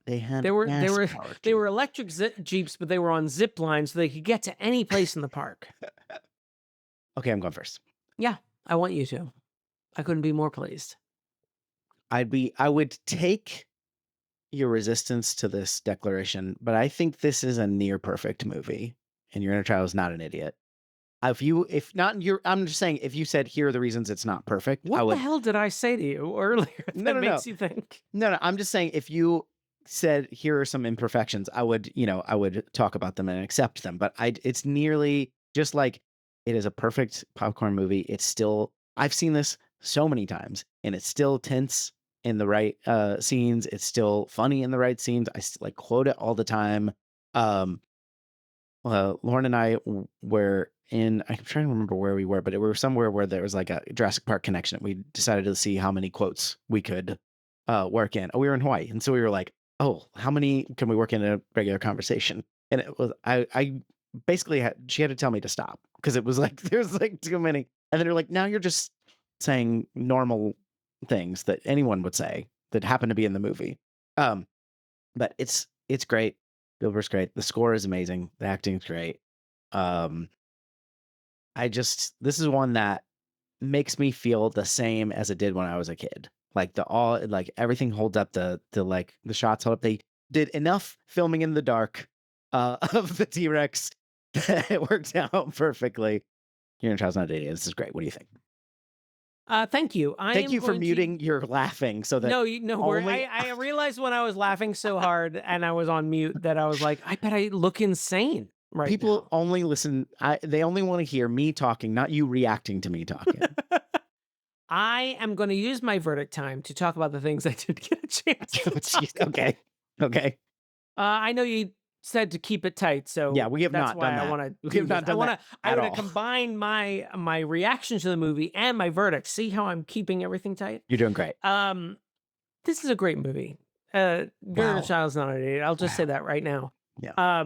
They had They were NASCAR they were electric Jeeps, but they were on zip lines so they could get to any place in the park. Okay, I'm going first. Yeah, I want you to. I couldn't be more pleased. I would take your resistance to this declaration, but I think this is a near perfect movie, and your inner child is not an idiot. If not, I'm just saying, if you said here are the reasons it's not perfect, What the hell did I say to you earlier that No. makes you think? No, I'm just saying if you said here are some imperfections, I would talk about them and accept them. But it's nearly just like it is a perfect popcorn movie. It's still, I've seen this so many times, and it's still tense in the right scenes. It's still funny in the right scenes. I like quote it all the time. Lauren and I were I'm trying to remember where we were, but we were somewhere where there was like a Jurassic Park connection. We decided to see how many quotes we could work in. Oh, we were in Hawaii. And so we were like, oh, how many can we work in a regular conversation? And it was, I basically she had to tell me to stop because it was like, there's like too many. And then they're like, now you're just saying normal things that anyone would say that happen to be in the movie. But it's great. Bill Burr's great. The score is amazing. The acting is great. This is one that makes me feel the same as it did when I was a kid. Like everything holds up. The shots hold up. They did enough filming in the dark of the T-Rex that it worked out perfectly. Your child's not an idiot. This is great. What do you think? Thank you. Thank you for muting your laughing so that I realized when I was laughing so hard and I was on mute that I was like, I bet I look insane right People now. only listen. They only want to hear me talking, not you reacting to me talking. I am going to use my verdict time to talk about the things I did get a chance to talk about. Okay. I know you said to keep it tight, so yeah, we have that's not why done that. I want to. We have not done that I at want all. to combine my reaction to the movie and my verdict. See how I'm keeping everything tight? You're doing great. This is a great movie. Your child's not an idiot. I'll just say that right now. Yeah.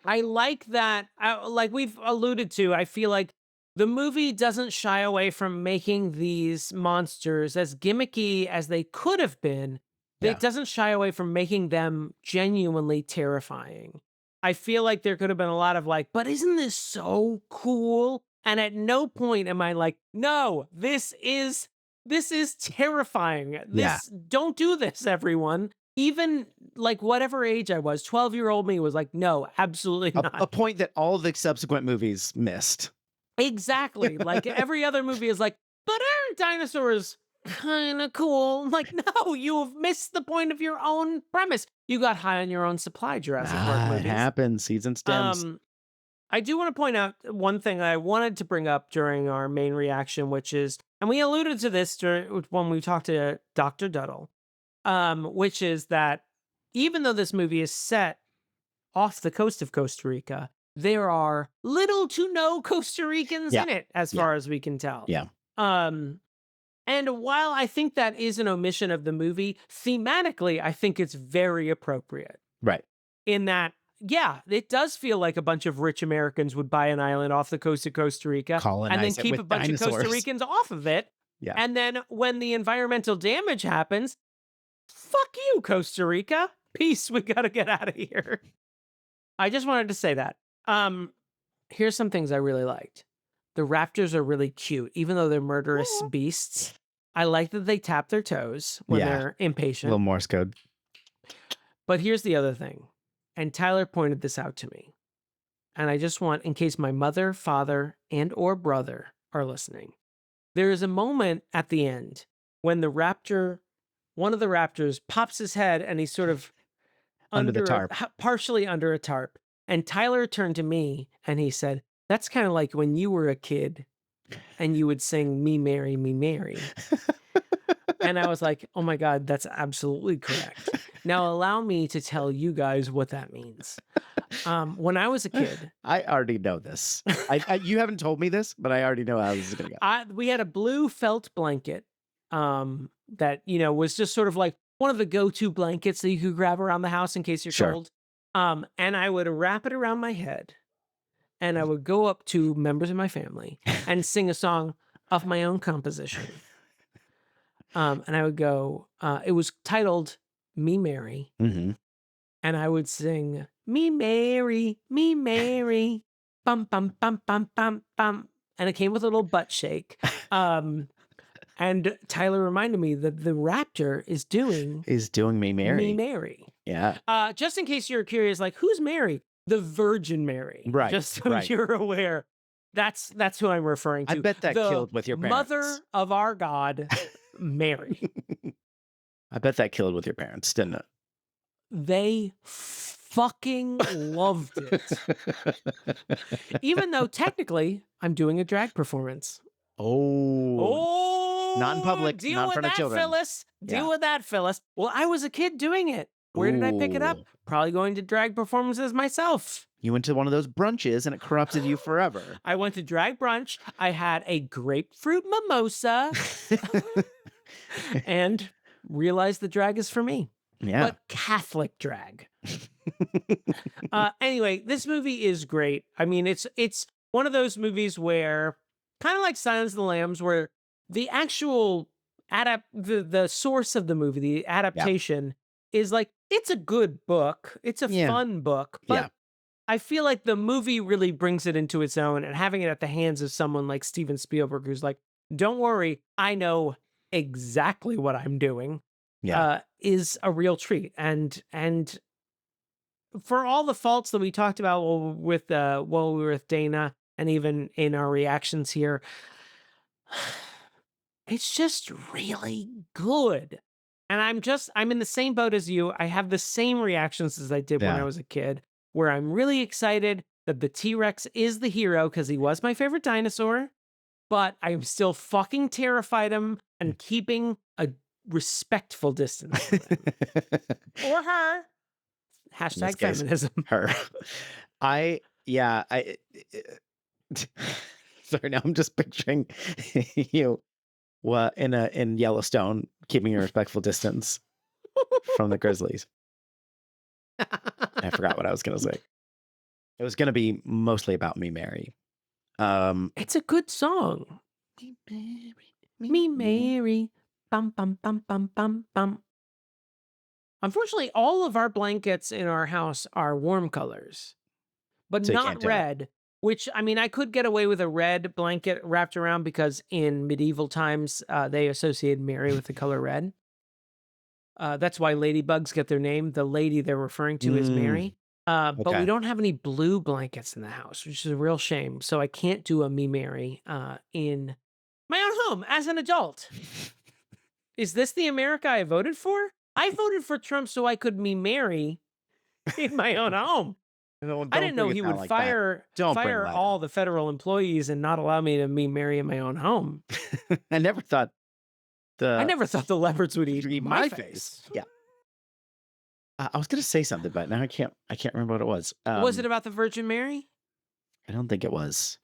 I like that. Like we've alluded to, I feel like the movie doesn't shy away from making these monsters as gimmicky as they could have been. Yeah. It doesn't shy away from making them genuinely terrifying. I feel like there could have been a lot of like, but isn't this so cool? And at no point am I like, no, this is terrifying. Don't do this, everyone. Even like whatever age I was, 12-year-old me was like, no, absolutely not. A point that all the subsequent movies missed. Exactly. Like every other movie is like, but aren't dinosaurs kind of cool? Like, no, you have missed the point of your own premise. You got high on your own supply, Jurassic Park movies. It happens. Seeds and stems. I do want to point out one thing I wanted to bring up during our main reaction, which is, and we alluded to this when we talked to Dr. Duddle, which is that even though this movie is set off the coast of Costa Rica, there are little to no Costa Ricans in it, as far as we can tell. Yeah. And while I think that is an omission of the movie, thematically, I think it's very appropriate. Right. In that, yeah, it does feel like a bunch of rich Americans would buy an island off the coast of Costa Rica and then keep a bunch of Costa Ricans off of it. Yeah. And then when the environmental damage happens, fuck you, Costa Rica. Peace. We got to get out of here. I just wanted to say that. Here's some things I really liked. The raptors are really cute, even though they're murderous beasts. I like that they tap their toes when they're impatient. A little Morse code. But here's the other thing. And Tyler pointed this out to me. And I just want, in case my mother, father, and or brother are listening, there is a moment at the end when one of the raptors pops his head and he's sort of under the tarp, partially under a tarp. And Tyler turned to me and he said, that's kind of like when you were a kid and you would sing Me, Mary, Me, Mary. And I was like, oh my God, that's absolutely correct. Now allow me to tell you guys what that means. When I was a kid. I already know this. You haven't told me this, but I already know how this is going to go. We had a blue felt blanket that, was just sort of like one of the go-to blankets that you could grab around the house in case you're cold. And I would wrap it around my head and I would go up to members of my family and sing a song of my own composition. And I would go, it was titled Me Mary, Mm-hmm. and I would sing Me Mary, bum bum bum bum bum bum, and it came with a little butt shake. And Tyler reminded me that the raptor is doing Is doing Me Me Mary. Mary. Yeah. Just in case you're curious, like, who's Mary? The Virgin Mary. Right, Just so right. you're aware. That's who I'm referring to. I bet that The killed with your parents. mother of our God, Mary. I bet that killed with your parents, didn't it? They fucking loved it. Even though technically I'm doing a drag performance. Oh, not in public, Deal not in with front of that, children. Phyllis. Deal Yeah. with that, Phyllis. Well, I was a kid doing it. Where did I pick it up? Ooh. Probably going to drag performances myself. You went to one of those brunches and it corrupted you forever. I went to drag brunch. I had a grapefruit mimosa and realized the drag is for me. Yeah. But Catholic drag. Anyway, this movie is great. I mean, it's one of those movies where, kind of like Silence of the Lambs, where the actual the source of the movie, the adaptation, is like, it's a good book. It's a fun book, but I feel like the movie really brings it into its own, and having it at the hands of someone like Steven Spielberg, who's like, don't worry, I know exactly what I'm doing, is a real treat. And for all the faults that we talked about with while we were with Dana, and even in our reactions here, it's just really good. And I'm in the same boat as you. I have the same reactions as I did when I was a kid, where I'm really excited that the T-Rex is the hero because he was my favorite dinosaur, but I'm still fucking terrified of him and keeping a respectful distance from him. Or her. Hashtag feminism. Her. Sorry, now I'm just picturing you in Yellowstone, keeping a respectful distance from the grizzlies. I forgot what I was going to say. It was going to be mostly about Me Mary. It's a good song. Me Mary. Bum, bum, bum, bum, bum, bum. Unfortunately, all of our blankets in our house are warm colors, but So you not can't do it. red, which, I mean, I could get away with a red blanket wrapped around because in medieval times, they associated Mary with the color red. That's why ladybugs get their name. The lady they're referring to is Mary. But we don't have any blue blankets in the house, which is a real shame. So I can't do a Me Mary in my own home as an adult. Is this the America I voted for? I voted for Trump so I could Me Mary in my own home. I didn't know he would fire all the federal employees and not allow me to Me Mary in my own home. I never thought the leopards would eat my face. Yeah. I was going to say something, but now I can't remember what it was. Was it about the Virgin Mary? I don't think it was.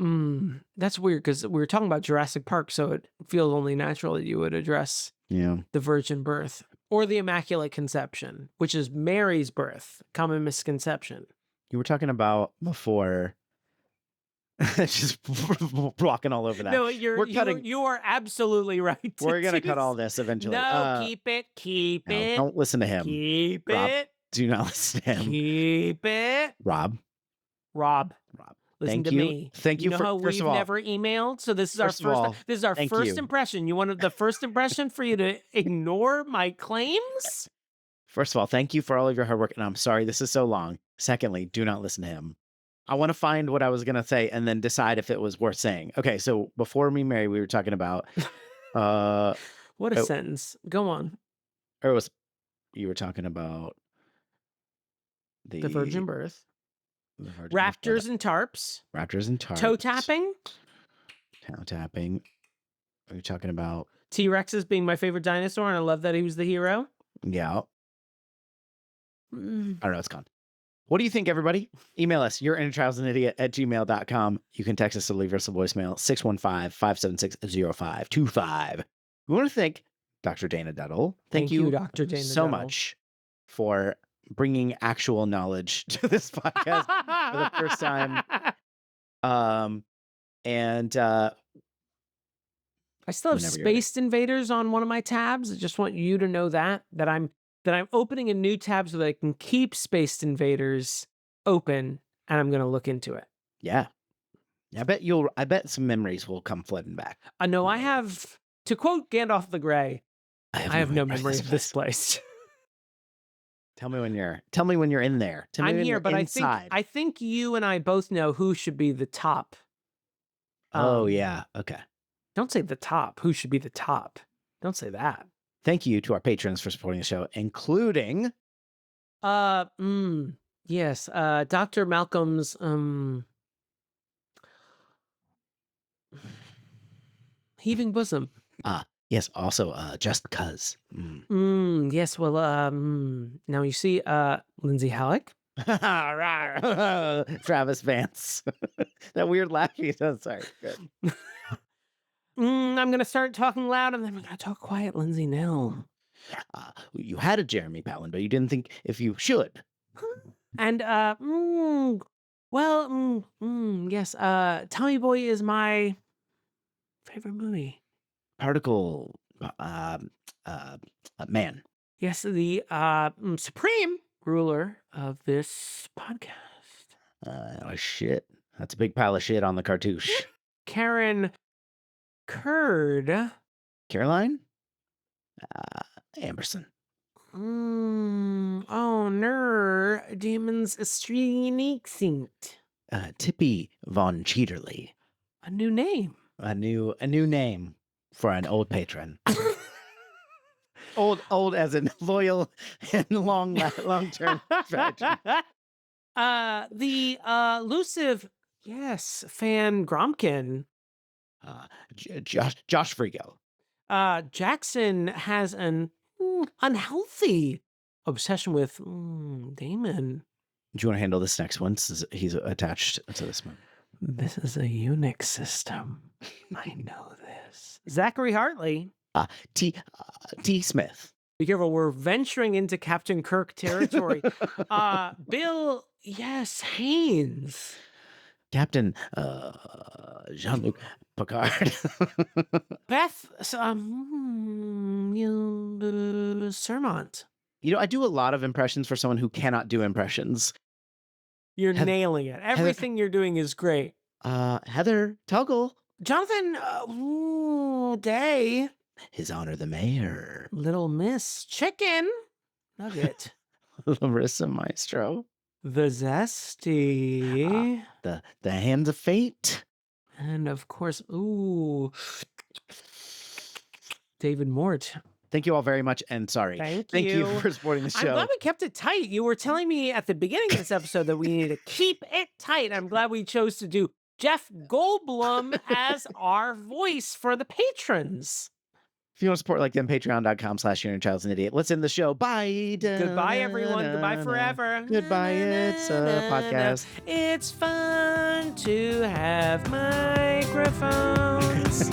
That's weird because we were talking about Jurassic Park, so it feels only natural that you would address the virgin birth or the Immaculate Conception, which is Mary's birth, common misconception. You were talking about before. Just walking all over that. No, you are absolutely right. We're going to cut all this eventually. No, keep it. Don't listen to him. Keep Rob, it. do not listen to him. Keep it. Rob. Listen to me. Thank you know for, how first we've of all, never emailed, so this is our first. This is our first impression. You wanted the first impression for you to ignore my claims? First of all, thank you for all of your hard work, and I'm sorry this is so long. Secondly, do not listen to him. I want to find what I was going to say and then decide if it was worth saying. Okay, so before Me Mary, we were talking about what a sentence. Go on. Or you were talking about the virgin birth. Raptors and tarps. Toe tapping. Are you talking about T-Rexes being my favorite dinosaur, and I love that he was the hero? Yeah. I don't know, it's gone. What do you think, everybody? Email us, yourinnerchildsandidiot@gmail.com. You can text us or leave us a voicemail, 615-576-0525. We want to thank Dr. Dana Duddle. Thank you, Dr. Dana so much for bringing actual knowledge to this podcast for the first time. I still have Space Invaders on one of my tabs. I just want you to know that I'm that I'm opening a new tab so that I can keep Spaced Invaders open, and I'm going to look into it. Yeah. I bet some memories will come flooding back. I know I have, to quote Gandalf the Grey, I have no memory memory of this place. Tell me when you're in there. Tell me I'm when here, you're but inside. I think you and I both know who should be the top. Oh yeah. Okay. Don't say the top. Who should be the top? Don't say that. Thank you to our patrons for supporting the show, including yes, Dr. Malcolm's Heaving Bosom. yes, also Just Cuz. Yes, well, now you see Lindsay Halik. Travis Vance. That weird laugh he does. Sorry. Good. I'm gonna start talking loud and then I'm gonna talk quiet, Lindsay Nell. You had a Jeremy Powlen, but you didn't think if you should. And yes, Tommy Boy is my favorite movie. Particle man. Yes, the supreme ruler of this podcast. Shit. That's a big pile of shit on the cartouche. Karen Curd. Caroline? Amberson. Oh, Demon's unique saint. Tippy Von Cheaterly. A new name. A new name for an old patron. old as in loyal and long-term strategy. The elusive, yes, fan Gromkin. Josh Frigo. Jackson has an unhealthy obsession with Damon. Do you want to handle this next one? He's attached to this one. This is a Unix system. I know this. Zachary Hartley. T. Smith. Be careful, we're venturing into Captain Kirk territory. Bill, yes, Haynes. Captain Jean-Luc Picard. Beth, Surmont. You know, I do a lot of impressions for someone who cannot do impressions. You're nailing it. Everything you're doing is great. Heather Tuggle. Jonathon Day. Hizoner the Mayor. Little Miss Chicken Nugget. Larissa Maestro. The Zesty. The Hands of Fate. And of course, David Mort. Thank you all very much, and sorry. Thank you for supporting the show. I'm glad we kept it tight. You were telling me at the beginning of this episode that we needed to keep it tight. I'm glad we chose to do Jeff Goldblum as our voice for the patrons. If you want to support like them, patreon.com/YourInnerChild'sAnIdiot. Let's end the show. Bye. Goodbye, everyone. Goodbye forever. Goodbye. It's a podcast. It's fun to have microphones.